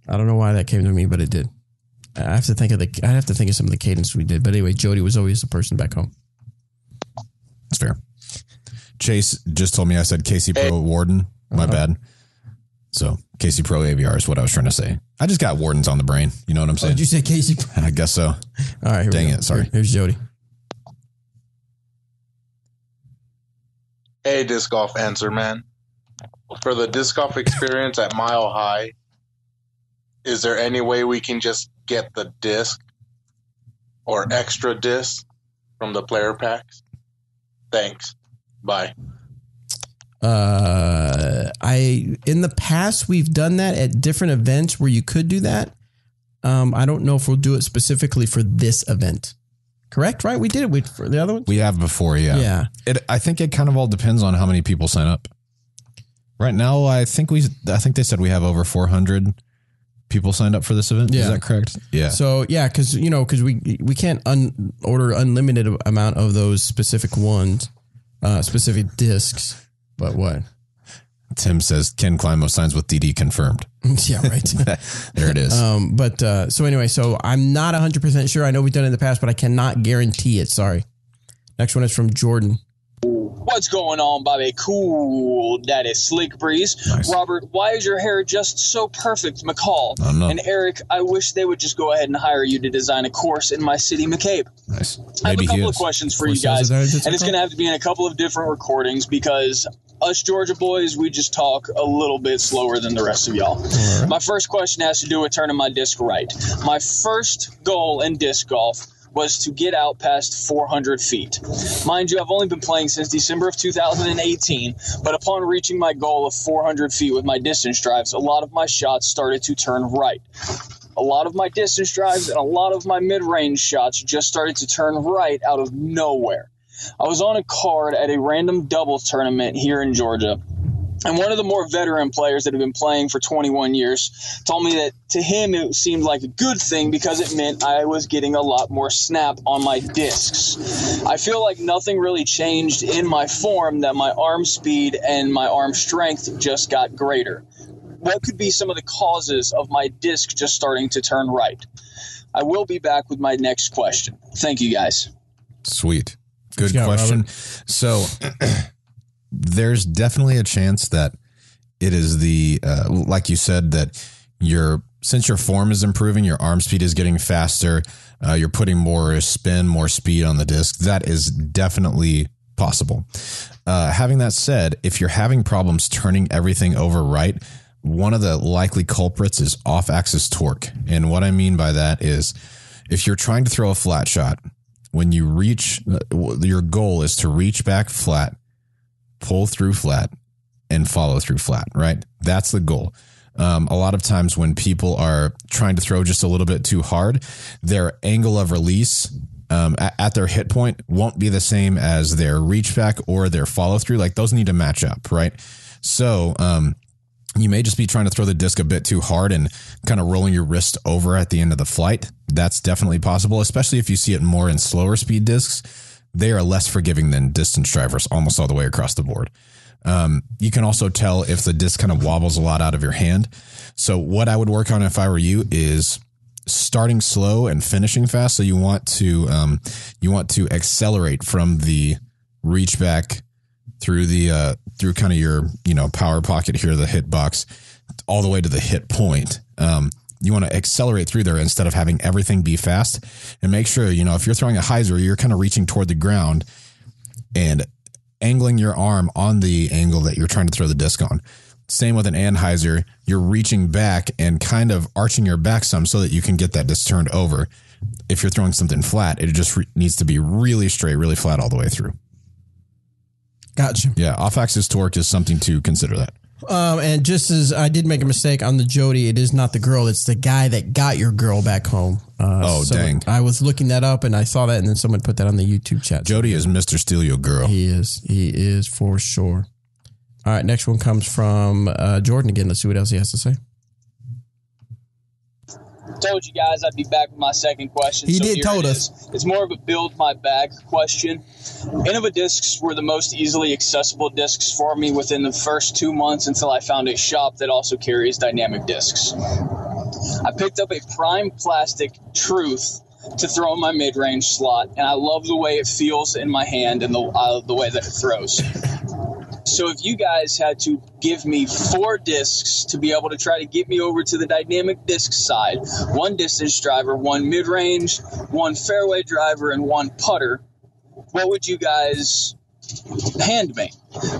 I don't know why that came to me, but it did. I have to think of some of the cadence we did. But anyway, Jody was always the person back home. That's fair. Chase just told me I said KC Pro Warden. My bad. So KC Pro AVR is what I was trying to say. I just got Wardens on the brain. You know what I'm saying? Did you say KC Pro? I guess so. All right. Dang it. Sorry. Here's Jody. Hey, disc golf answer, man. For the disc golf experience at Mile High, is there any way we can just get the disc or extra disc from the player packs? Thanks. Bye. In the past, we've done that at different events where you could do that. I don't know if we'll do it specifically for this event. Correct, right? We did it for the other ones? We have before, yeah. Yeah. I think it kind of all depends on how many people sign up. Right now, I think they said we have over 400 people signed up for this event. Yeah. Is that correct? Yeah. So, yeah, because we can't order unlimited amount of those specific ones, specific discs. But what? Tim says Ken Climo signs with DD confirmed. Yeah, right. There it is. So anyway, I'm not 100% sure. I know we've done it in the past, but I cannot guarantee it. Sorry. Next one is from Jordan. What's going on, Bobby? Cool, Daddy Slick Breeze. Nice. Robert, why is your hair just so perfect, McCall? I don't know. And Eric, I wish they would just go ahead and hire you to design a course in my city, McCabe. Nice. I have Maybe a couple he of is. questions for you guys, and it's McCall? going to have to be in a couple of different recordings because us Georgia boys, we just talk a little bit slower than the rest of y'all. All right. My first question has to do with turning my disc right. My first goal in disc golf was to get out past 400 feet. Mind you, I've only been playing since December of 2018, but upon reaching my goal of 400 feet with my distance drives, a lot of my shots started to turn right. A lot of my distance drives and a lot of my mid-range shots just started to turn right out of nowhere. I was on a card at a random doubles tournament here in Georgia, and one of the more veteran players that have been playing for 21 years told me that to him it seemed like a good thing because it meant I was getting a lot more snap on my discs. I feel like nothing really changed in my form, that my arm speed and my arm strength just got greater. What could be some of the causes of my disc just starting to turn right? I will be back with my next question. Thank you, guys. Sweet. Good Yeah, question. Robert. So there's definitely a chance that it is the, like you said, that since your form is improving, your arm speed is getting faster, you're putting more spin, more speed on the disc. That is definitely possible. Having that said, if you're having problems turning everything over right, one of the likely culprits is off-axis torque. And what I mean by that is if you're trying to throw a flat shot, when you reach, your goal is to reach back flat, pull through flat, and follow through flat, right? That's the goal. A lot of times when people are trying to throw just a little bit too hard, their angle of release at their hit point won't be the same as their reach back or their follow through. Like those need to match up, right? So you may just be trying to throw the disc a bit too hard and kind of rolling your wrist over at the end of the flight. That's definitely possible, especially if you see it more in slower speed discs. They are less forgiving than distance drivers almost all the way across the board. You can also tell if the disc kind of wobbles a lot out of your hand. So what I would work on if I were you is starting slow and finishing fast. So you want to accelerate from the reach back through the through kind of your power pocket here, the hit box, all the way to the hit point. You want to accelerate through there instead of having everything be fast, and make sure, if you're throwing a hyzer, you're kind of reaching toward the ground and angling your arm on the angle that you're trying to throw the disc on. Same with an anhyzer, you're reaching back and kind of arching your back some so that you can get that disc turned over. If you're throwing something flat, it just needs to be really straight, really flat all the way through. Gotcha. Yeah, off-axis torque is something to consider that. And just as I did make a mistake on the Jody, it is not the girl. It's the guy that got your girl back home. Dang. I was looking that up and I saw that, and then someone put that on the YouTube chat. Jody is Mr. Steal Your Girl. He is for sure. All right, next one comes from Jordan again. Let's see what else he has to say. Told you guys I'd be back with my second question. He did here told it us. is. It's more of a build my bag question. Innova discs were the most easily accessible discs for me within the first 2 months until I found a shop that also carries dynamic discs. I picked up a prime plastic Truth to throw in my mid-range slot, and I love the way it feels in my hand and the way that it throws. So if you guys had to give me 4 discs to be able to try to get me over to the dynamic disc side, 1 distance driver, 1 mid-range, 1 fairway driver, and 1 putter, what would you guys hand me?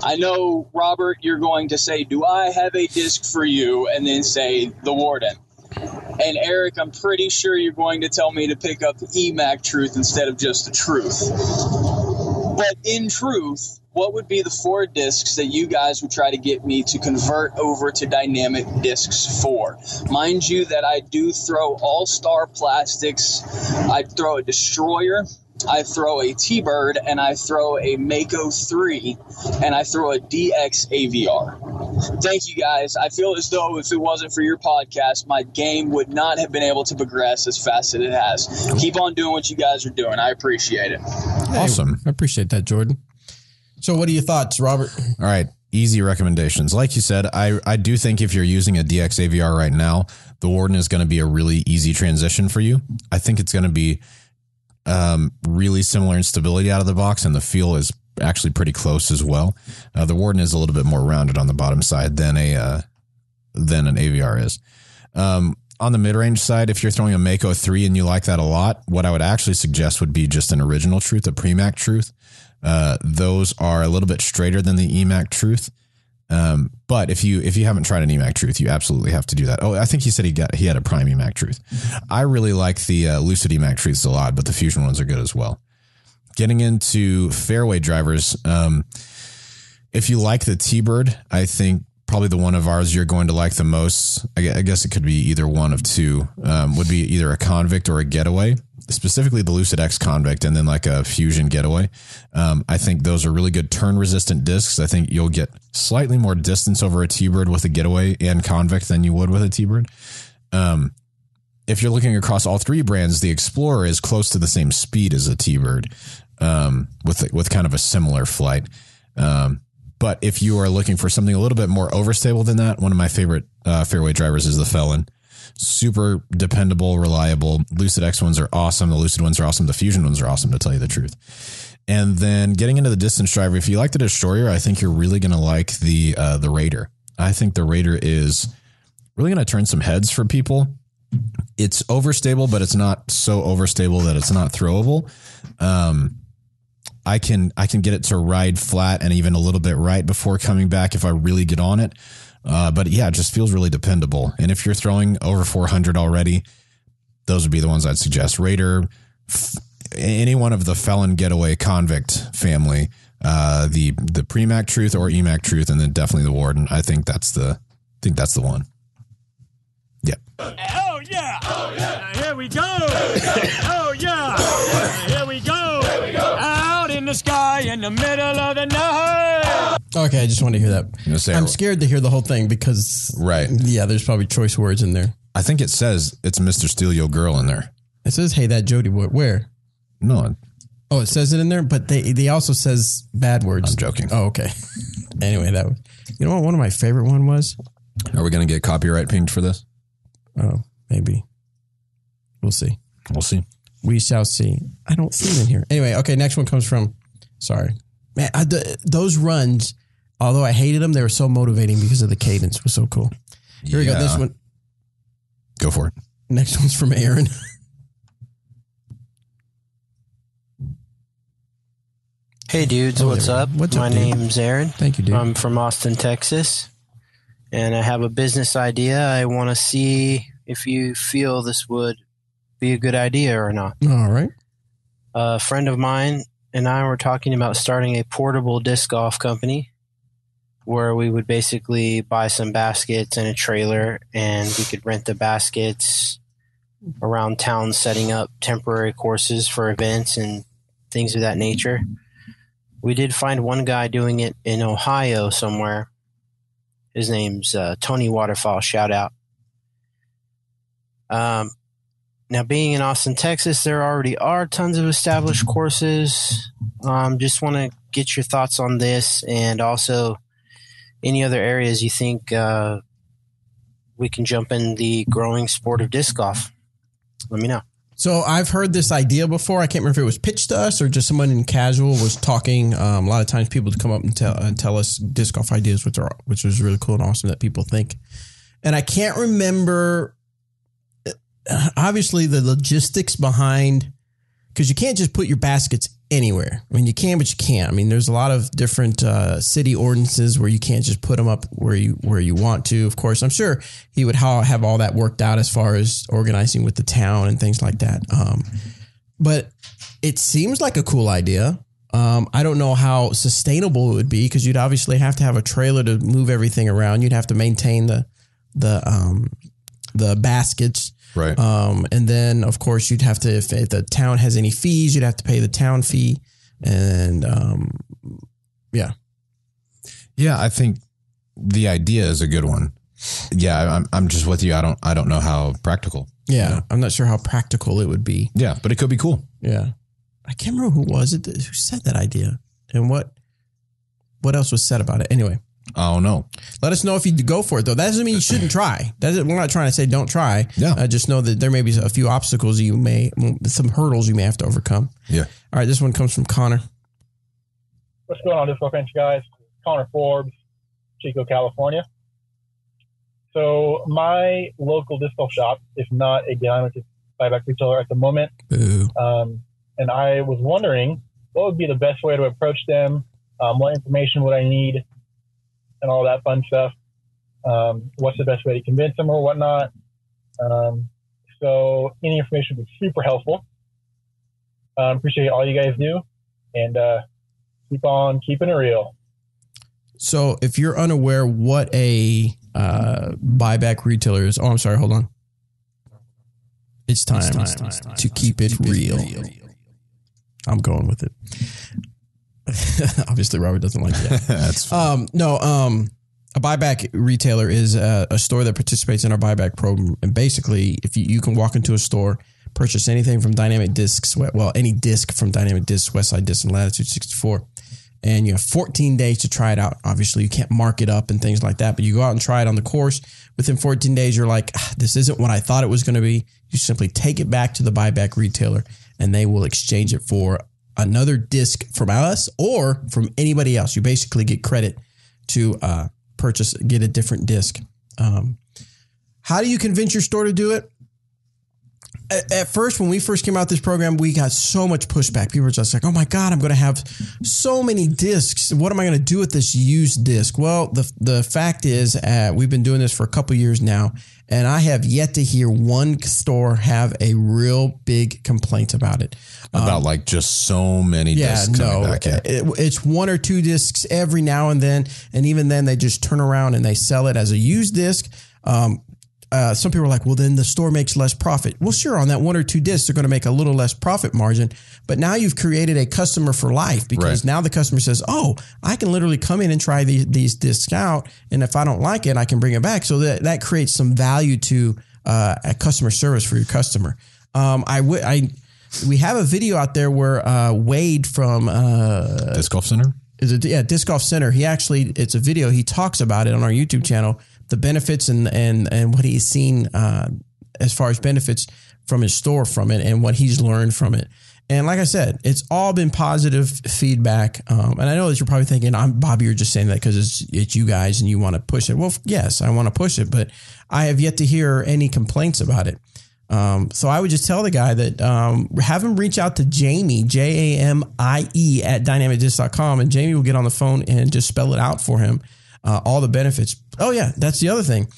I know, Robert, you're going to say, do I have a disc for you? And then say the Warden. And Eric, I'm pretty sure you're going to tell me to pick up the EMAC Truth instead of just the Truth. But in truth, what would be the 4 discs that you guys would try to get me to convert over to dynamic discs for? Mind you that I do throw all-star plastics. I throw a Destroyer, I throw a T-Bird, and I throw a Mako 3, and I throw a DX AVR. Thank you, guys. I feel as though if it wasn't for your podcast, my game would not have been able to progress as fast as it has. Keep on doing what you guys are doing. I appreciate it. Awesome. I appreciate that, Jordan. So what are your thoughts, Robert? All right. Easy recommendations. Like you said, I do think if you're using a DX AVR right now, the Warden is going to be a really easy transition for you. I think it's going to be really similar in stability out of the box, and the feel is actually pretty close as well. The Warden is a little bit more rounded on the bottom side than an AVR is. On the mid-range side, if you're throwing a Mako 3 and you like that a lot, what I would actually suggest would be just an original Truth, a Premac Truth. Those are a little bit straighter than the EMAC Truth. But if you haven't tried an EMAC Truth, you absolutely have to do that. Oh, I think he said he had a Prime EMAC Truth. I really like the Lucid EMAC Truths a lot, but the Fusion ones are good as well. Getting into fairway drivers, if you like the T-Bird, I think probably the one of ours you're going to like the most, I guess it could be either one of two, would be either a Convict or a Getaway, specifically the Lucid X Convict and then like a Fusion Getaway. I think those are really good turn resistant discs. I think you'll get slightly more distance over a T-Bird with a Getaway and Convict than you would with a T-Bird. If you're looking across all three brands, the Explorer is close to the same speed as a T-Bird, with kind of a similar flight. But if you are looking for something a little bit more overstable than that, one of my favorite fairway drivers is the Felon. Super dependable, reliable. Lucid X ones are awesome. The Lucid ones are awesome. The Fusion ones are awesome, to tell you the truth. And then getting into the distance driver, if you like the Destroyer, I think you're really going to like the Raider. I think the Raider is really going to turn some heads for people. It's overstable, but it's not so overstable that it's not throwable. I can get it to ride flat and even a little bit right before coming back if I really get on it. But yeah, it just feels really dependable. And if you're throwing over 400 already, those would be the ones I'd suggest. Raider, any one of the Felon, Getaway, Convict family, the Premac Truth or EMAC Truth, and then definitely the Warden. I think that's the one. Yeah. Oh yeah! Oh yeah! Here we go! Oh yeah! Here we go! Out in the sky in the middle of the night. Okay, I just wanted to hear that. I'm scared to hear the whole thing because, yeah, there's probably choice words in there. I think it says it's Mr. Steal Your Girl in there. It says, "Hey, that Jody boy." Where? No. Oh, it says it in there, but they also says bad words. I'm joking. Oh, okay. Anyway, that was, you know what one of my favorite one was? Are we going to get copyright pinged for this? Oh, maybe. We'll see. We'll see. We shall see. I don't see it in here. Anyway, okay, next one comes from, sorry. Man, those runs, although I hated them, they were so motivating because of the cadence. It was so cool. Here we go. This one. Go for it. Next one's from Aaron. Hey, dudes. What's up? My name's Aaron. Thank you, dude. I'm from Austin, Texas. And I have a business idea. I want to see if you feel this would be a good idea or not. All right. A friend of mine and I were talking about starting a portable disc golf company where we would basically buy some baskets and a trailer, and we could rent the baskets around town, setting up temporary courses for events and things of that nature. We did find one guy doing it in Ohio somewhere. His name's Tony Waterfall. Shout out. Now, being in Austin, Texas, there already are tons of established courses. Just want to get your thoughts on this, and also any other areas you think we can jump in the growing sport of disc golf. Let me know. So I've heard this idea before. I can't remember if it was pitched to us or just someone in casual was talking. A lot of times people come up and tell us disc golf ideas, which is really cool and awesome that people think. And I can't remember, obviously, the logistics behind, because you can't just put your baskets anywhere. I mean, you can, but you can't. I mean, there's a lot of different city ordinances where you can't just put them up where you want to. Of course, I'm sure he would have all that worked out as far as organizing with the town and things like that. But it seems like a cool idea. I don't know how sustainable it would be because you'd obviously have to have a trailer to move everything around. You'd have to maintain the baskets. Right. And then, of course, you'd have to, if the town has any fees, you'd have to pay the town fee. And yeah. Yeah, I think the idea is a good one. Yeah, I'm just with you. I don't know how practical. Yeah, you know? I'm not sure how practical it would be. Yeah, but it could be cool. Yeah. I can't remember who was it who said that idea and what else was said about it. Anyway. Oh, no. Let us know if you go for it, though. That doesn't mean you shouldn't try. We're not trying to say don't try. Yeah. Just know that there may be a few obstacles some hurdles you may have to overcome. Yeah. All right. This one comes from Connor. What's going on, Disc Golf Fans, guys? Connor Forbes, Chico, California. So my local disc golf shop is not a dynamic buyback retailer at the moment. And I was wondering what would be the best way to approach them, what information would I need, and all that fun stuff. What's the best way to convince them or whatnot. So any information would be super helpful. Appreciate all you guys do, and keep on keeping it real. So if you're unaware what a buyback retailer is, I'm sorry, hold on. It's time to keep it real. I'm going with it. Obviously, Robert doesn't like that. That's a buyback retailer is a store that participates in our buyback program. And basically, if you can walk into a store, purchase anything from Dynamic Discs, any disc from Dynamic Discs, Westside Disc, and Latitude 64, and you have 14 days to try it out. Obviously, you can't mark it up and things like that, but you go out and try it on the course. Within 14 days, you're like, this isn't what I thought it was going to be. You simply take it back to the buyback retailer, and they will exchange it for another disc from us or from anybody else. You basically get credit to get a different disc. How do you convince your store to do it? At first, when we first came out with this program, we got so much pushback. People were just like, oh my God, I'm going to have so many discs. What am I going to do with this used disc? Well, the fact is we've been doing this for a couple years now, and I have yet to hear one store have a real big complaint about it. About like just so many discs coming back in. It's one or two discs every now and then, and even then they just turn around and they sell it as a used disc. Some people are like, well, then the store makes less profit. Well, sure, on that one or two discs, they're going to make a little less profit margin. But now you've created a customer for life, because now the customer says, oh, I can literally come in and try these discs out. And if I don't like it, I can bring it back. So that creates some value to a customer service for your customer. We have a video out there where Wade from Disc Golf Center. Disc Golf Center. It's a video. He talks about it on our YouTube channel, the benefits and what he's seen as far as benefits from his store from it and what he's learned from it. And like I said, it's all been positive feedback. And I know that you're probably thinking, Bobby, you're just saying that because it's you guys and you want to push it. Well, yes, I want to push it, but I have yet to hear any complaints about it. So I would just tell the guy that have him reach out to Jamie, JAMIE at dynamicdisc.com, and Jamie will get on the phone and just spell it out for him. All the benefits. Oh yeah, that's the other thing.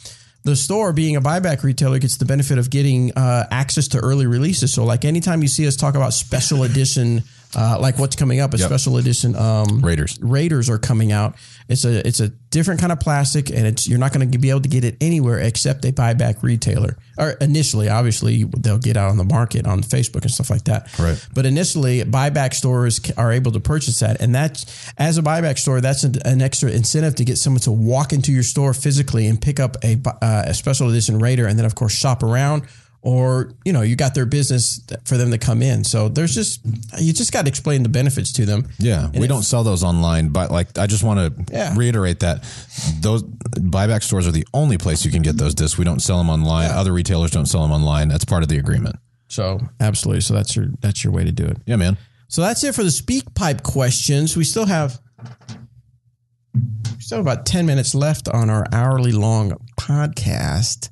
The store, being a buyback retailer, gets the benefit of getting access to early releases. So like anytime you see us talk about special edition, like what's coming up, special edition Raiders are coming out. It's a different kind of plastic, and you're not going to be able to get it anywhere except a buyback retailer. Or initially, obviously, they'll get out on the market on Facebook and stuff like that. Right. But initially, buyback stores are able to purchase that, and that's, as a buyback store, that's an extra incentive to get someone to walk into your store physically and pick up a special edition Raider, and then of course shop around. Or, you got their business for them to come in. So you just got to explain the benefits to them. Yeah. We don't sell those online, but I just want to reiterate that those buyback stores are the only place you can get those discs. We don't sell them online. Yeah. Other retailers don't sell them online. That's part of the agreement. So absolutely. So that's your way to do it. Yeah, man. So that's it for the speak pipe questions. We still have about 10 minutes left on our hourly long podcast.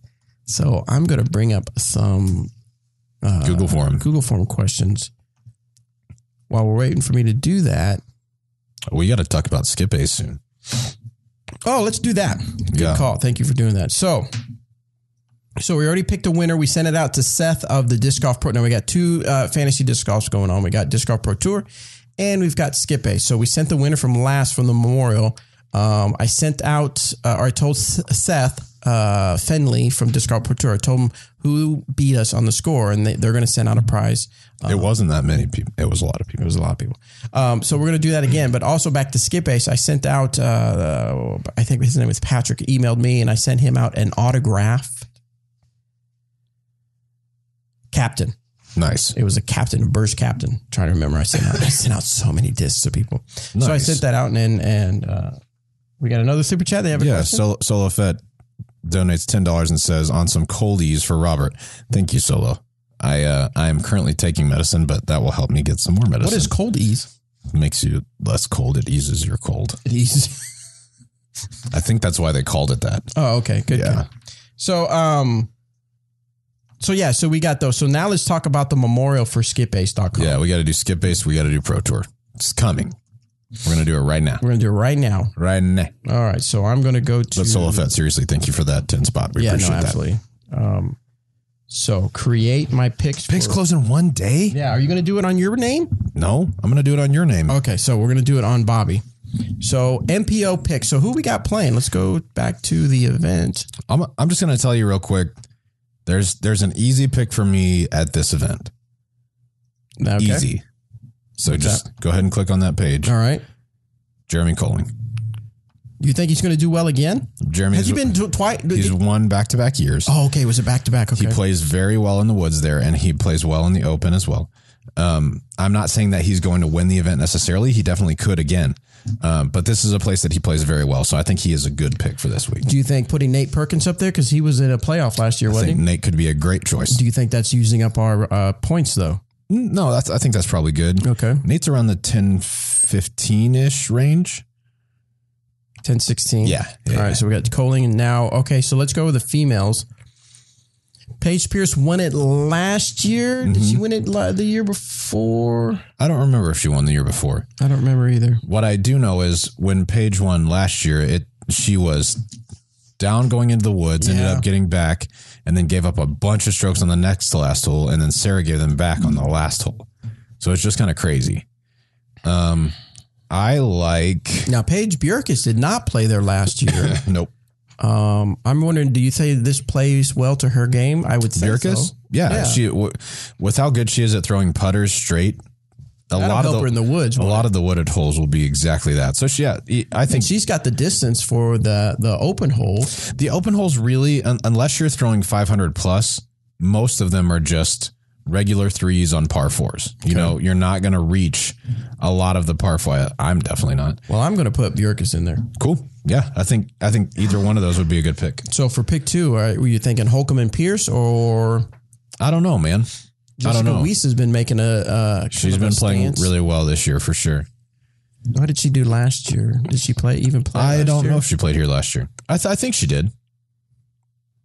So I'm going to bring up some Google form questions. While we're waiting for me to do that, we got to talk about Skip Ace soon. Oh, let's do that. Good call. Thank you for doing that. So we already picked a winner. We sent it out to Seth of the Disc Golf Pro. Now we got two fantasy disc golfs going on. We got Disc Golf Pro Tour, and we've got Skip Ace. So we sent the winner from the Memorial. I sent out, or I told Seth Fenley from Disc Golf Pro Tour. I told him who beat us on the score, and they're going to send out a prize. It wasn't that many people. It was a lot of people. So we're going to do that again. But also back to Skip Ace, I sent out, I think his name was Patrick, emailed me, and I sent him out an autograph captain. Nice. It was a captain, a burst captain. I'm trying to remember. I sent out so many discs to people. Nice. So I sent that out, and we got another super chat. They have a question? Solo Fett donates $10 and says, on some coldies for Robert. Thank you, Solo. I am currently taking medicine, but that will help me get some more medicine. What is coldies? makes you less cold. It eases your cold. It eases. I think that's why they called it that. Oh, okay. Good. Yeah. Good. So, so we got those. So now let's talk about the memorial for SkipAce.com. Yeah, we got to do Skip Ace. We got to do Pro Tour. It's coming. We're going to do it right now. We're going to do it right now. Right now. All right. So I'm going to go to. But Solo Fett, seriously, thank you for that 10 spot. We appreciate absolutely. that. So create my picks. Picks close in one day? Yeah. Are you going to do it on your name? No, I'm going to do it on your name. Okay. So we're going to do it on Bobby. So MPO picks. So who we got playing? Let's go back to the event. I'm just going to tell you real quick. There's an easy pick for me at this event. Okay. Easy. So just go ahead and click on that page. All right. Jeremy Colling. You think he's going to do well again? Jeremy has he been twice? He's won back-to-back years. Oh, okay. Was it back-to-back? Okay. He plays very well in the woods there, and he plays well in the open as well. I'm not saying that he's going to win the event necessarily. He definitely could again. But this is a place that he plays very well, so I think he is a good pick for this week. Do you think putting Nate Perkins up there, because he was in a playoff last year, I wasn't think he? Nate could be a great choice. Do you think that's using up our points, though? No, I think that's probably good. Okay. Nate's around the 10-15-ish range. 10-16. Yeah. All right, so we got Coling and now. Okay, so let's go with the females. Paige Pierce won it last year. Did she win it the year before? I don't remember if she won the year before. I don't remember either. What I do know is when Paige won last year, she was down going into the woods, ended up getting back, and then gave up a bunch of strokes on the next to last hole, and then Sarah gave them back on the last hole. So it's just kind of crazy. I like... Now, Paige Bjerkes did not play there last year. Nope. I'm wondering, do you say this plays well to her game? I would say Bjerkes? so. Yeah. She, with how good she is at throwing putters straight, That'll help her in the woods. A lot of the wooded holes will be exactly that. So I think she's got the distance for the open holes. The open holes really, unless you're throwing 500 plus, most of them are just regular threes on par fours. You know, you're not going to reach a lot of the par four. I'm definitely not. Well, I'm going to put Bjerkes in there. Cool. Yeah, I think either one of those would be a good pick. So for pick two, were you thinking Holcomb and Pierce, or I don't know, man. I don't know. Weiss has been making she's been playing really well this year for sure. What did she do last year? Did she play? I don't know if she played here last year. I think she did.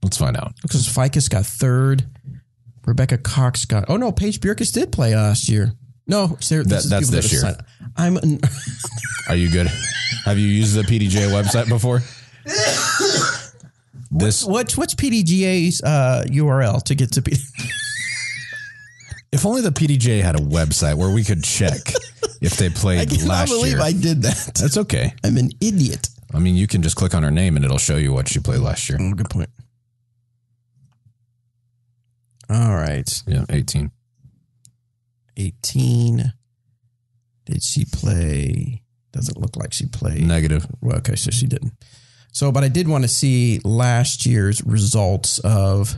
Let's find out. Because Ficus got third. Rebecca Cox got. Oh no, Paige Bjerkes did play last year. No, that's this year. Are you good? Have you used the PDGA website before? What's PDGA's URL to get to? If only the PDGA had a website where we could check if they played last year. I cannot believe I did that. That's okay. I'm an idiot. I mean, you can just click on her name and it'll show you what she played last year. Good point. All right. Yeah, 18. 18. Did she play? Doesn't look like she played. Negative. Well, okay, so she didn't. So, but I did want to see last year's results of.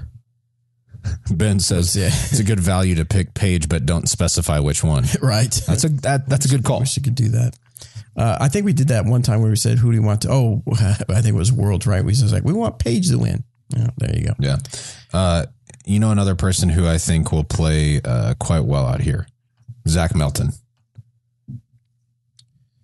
Ben says it's a good value to pick Paige, but don't specify which one. Right. That's a good call. I wish you could do that. I think we did that one time where we said, "Who do you want to?" Oh, I think it was Worlds, right? We said like, "We want Paige to win." Yeah, there you go. Yeah. You know another person who I think will play quite well out here, Zach Melton.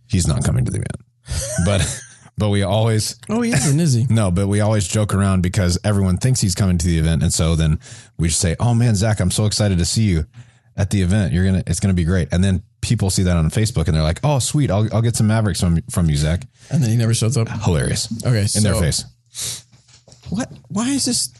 He's not coming to the event, but we always. Oh, he isn't, is he? No, but we always joke around because everyone thinks he's coming to the event, and so then we just say, "Oh man, Zach, I'm so excited to see you at the event. It's gonna be great." And then people see that on Facebook, and they're like, "Oh, sweet, I'll get some Mavericks from you, Zach." And then he never shows up. Hilarious. Okay, in their face. What? Why is this?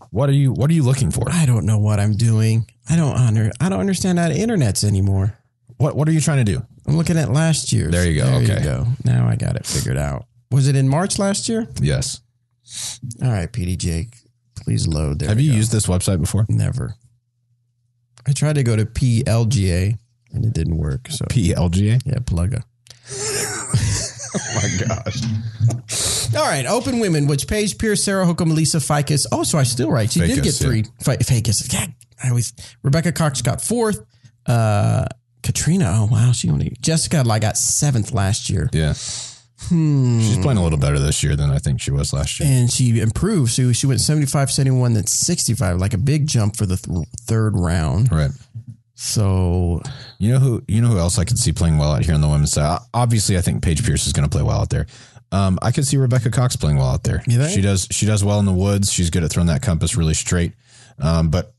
What are you looking for? I don't know what I'm doing. I don't understand how the internet's anymore. What are you trying to do? I'm looking at last year's. There you go. There okay. You go. Now I got it figured out. Was it in March last year? Yes. All right, PDJ, please load. There Have you used this website before? Never. I tried to go to PLGA and it didn't work. So PLGA? Yeah, Plugga. Oh my gosh. All right, Open Women, which Paige Pierce, Sarah Hookham, Lisa Ficus. Oh, so I still right. She did get three. Ficus. Yeah, Rebecca Cox got fourth. Katrina. Oh wow, Jessica got seventh last year. Yeah. She's playing a little better this year than I think she was last year. And she improved. So she went 75, 71, then 65, like a big jump for the third round. Right. So you know who else I could see playing well out here on the women's side. Obviously, I think Paige Pierce is going to play well out there. I could see Rebecca Cox playing well out there. She does well in the woods. She's good at throwing that compass really straight. But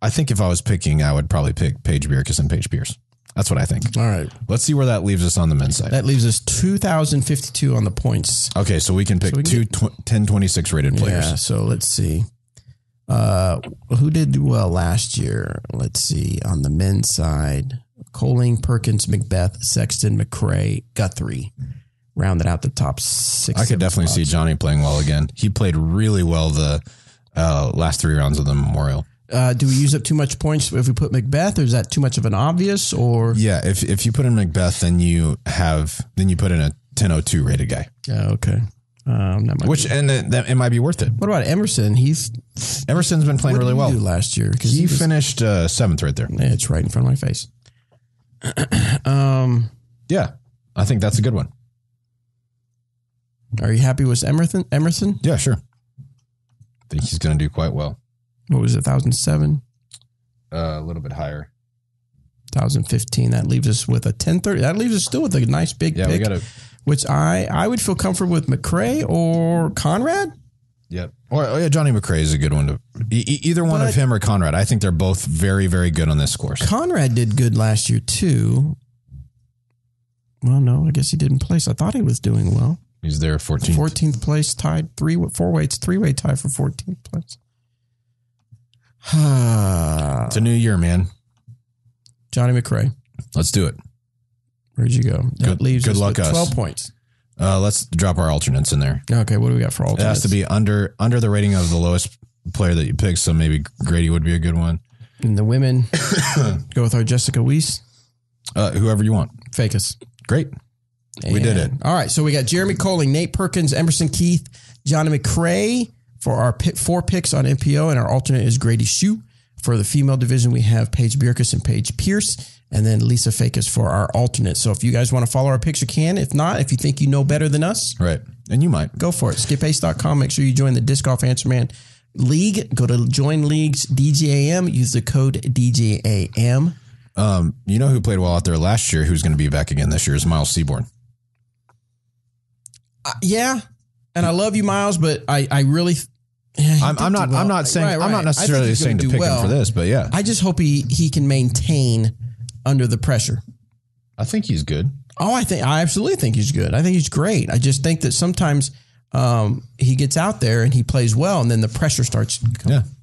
I think if I was picking, I would probably pick Paige Bierkes and Paige Pierce. That's what I think. All right. Let's see where that leaves us on the men's side. That leaves us 2,052 on the points. Okay, so we can pick 1026 rated players. Yeah, so let's see. Who did well last year? Let's see. On the men's side, Coling, Perkins, Macbeth, Sexton, McCrae, Guthrie. Rounded out the top 6. I could definitely see Johnny playing well again. He played really well the last 3 rounds of the Memorial. Do we use up too much points if we put Macbeth, or is that too much of an obvious? Or yeah, if you put in Macbeth, then you put in a 1002 rated guy. Yeah, okay. It might be worth it. What about Emerson? Emerson's been playing really well last year. He finished 7th right there. Yeah, it's right in front of my face. Yeah, I think that's a good one. Are you happy with Emerson? Yeah, sure. I think he's going to do quite well. What was it, 1,007? A little bit higher. 1,015. That leaves us with a 1030. That leaves us still with a nice big pick. We got to. Which I would feel comfortable with McCrae or Conrad. Yep. Or Johnny McCrae is a good one. Either one of him or Conrad. I think they're both very, very good on this course. Conrad did good last year too. Well, no, I guess he didn't place. I thought he was doing well. He's there 14th. 14th place, tied 3-way tie for 14th place. It's a new year, man. Johnny McCrae. Let's do it. Where'd you go? That leaves good us luck with us. 12 points. Let's drop our alternates in there. Okay, what do we got for alternates? It has to be under the rating of the lowest player that you pick, so maybe Grady would be a good one. And the women, go with our Jessica Weiss. Whoever you want. Fakis. Great. We did it. All right, so we got Jeremy Coling, Nate Perkins, Emerson Keith, Johnny McCrae for our 4 picks on MPO, and our alternate is Grady Shue. For the female division, we have Paige Bierkes and Paige Pierce, and then Lisa Fakis for our alternate. So if you guys want to follow our picks, you can. If not, if you think you know better than us, right, and you might, go for it. SkipAce.com. Make sure you join the Disc Golf Answer Man League. Go to Join Leagues DGAM. Use the code DGAM. You know who played well out there last year, who's going to be back again this year, is Miles Seaborn. Yeah, and I love you, Miles, but I really... I'm not saying I'm not necessarily saying to pick him for this, but yeah, I just hope he can maintain under the pressure. I think he's good. Oh, I absolutely think he's good. I think he's great. I just think that sometimes he gets out there and he plays well, and then the pressure starts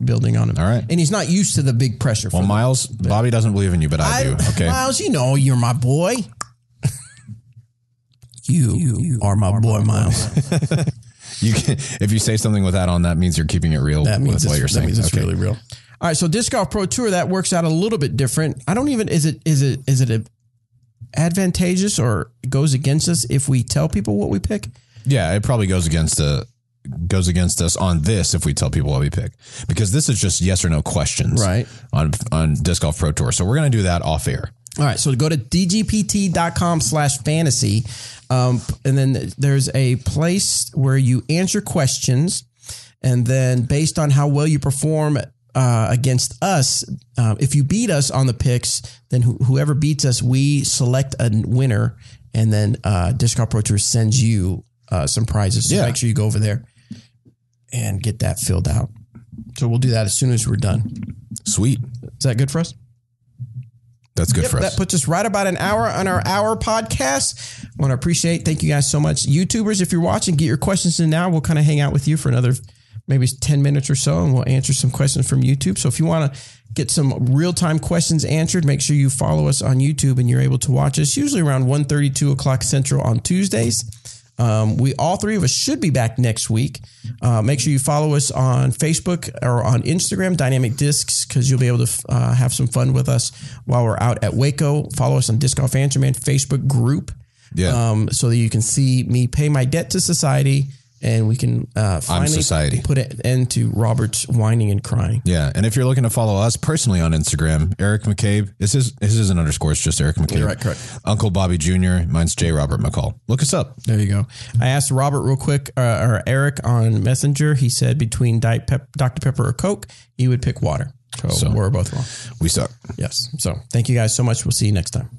building on him. All right, and he's not used to the big pressure. Well, Miles, Bobby doesn't believe in you, but I do. Okay, Miles, you know you're my boy. You are my boy, Miles. You can, if you say something with that on, that means you're keeping it real. That means with what you're saying. That means it's really real. All right, so Disc Golf Pro Tour, that works out a little bit different. I don't even is it advantageous or goes against us if we tell people what we pick? Yeah, it probably goes against us on this if we tell people what we pick, because this is just yes or no questions, right? On Disc Golf Pro Tour, so we're gonna do that off air. All right, so go to dgpt.com/fantasy. And then there's a place where you answer questions, and then based on how well you perform against us, if you beat us on the picks, then whoever beats us, we select a winner, and then Disc Golf Pro Tour sends you some prizes. So make sure you go over there and get that filled out. So we'll do that as soon as we're done. Sweet. Is that good for us? That's good for us. That puts us right about an hour on our hour podcast. I want to appreciate. Thank you guys so much. YouTubers, if you're watching, get your questions in now. We'll kind of hang out with you for another maybe 10 minutes or so, and we'll answer some questions from YouTube. So if you want to get some real-time questions answered, make sure you follow us on YouTube and you're able to watch us usually around 1:30, 2 o'clock Central on Tuesdays. We all 3 of us should be back next week. Make sure you follow us on Facebook or on Instagram, Dynamic Discs, because you'll be able to have some fun with us while we're out at Waco. Follow us on Disc Golf Answer Man Facebook group, so that you can see me pay my debt to society, and we can finally put an end to Robert's whining and crying. Yeah, and if you're looking to follow us personally on Instagram, Eric McCabe, this isn't underscore, it's just Eric McCabe. Right, correct. Uncle Bobby Jr., mine's J. Robert McCall. Look us up. There you go. I asked Robert real quick, or Eric on Messenger. He said between Dr. Pepper or Coke, he would pick water. So we're both wrong. We suck. Yes. So thank you guys so much. We'll see you next time.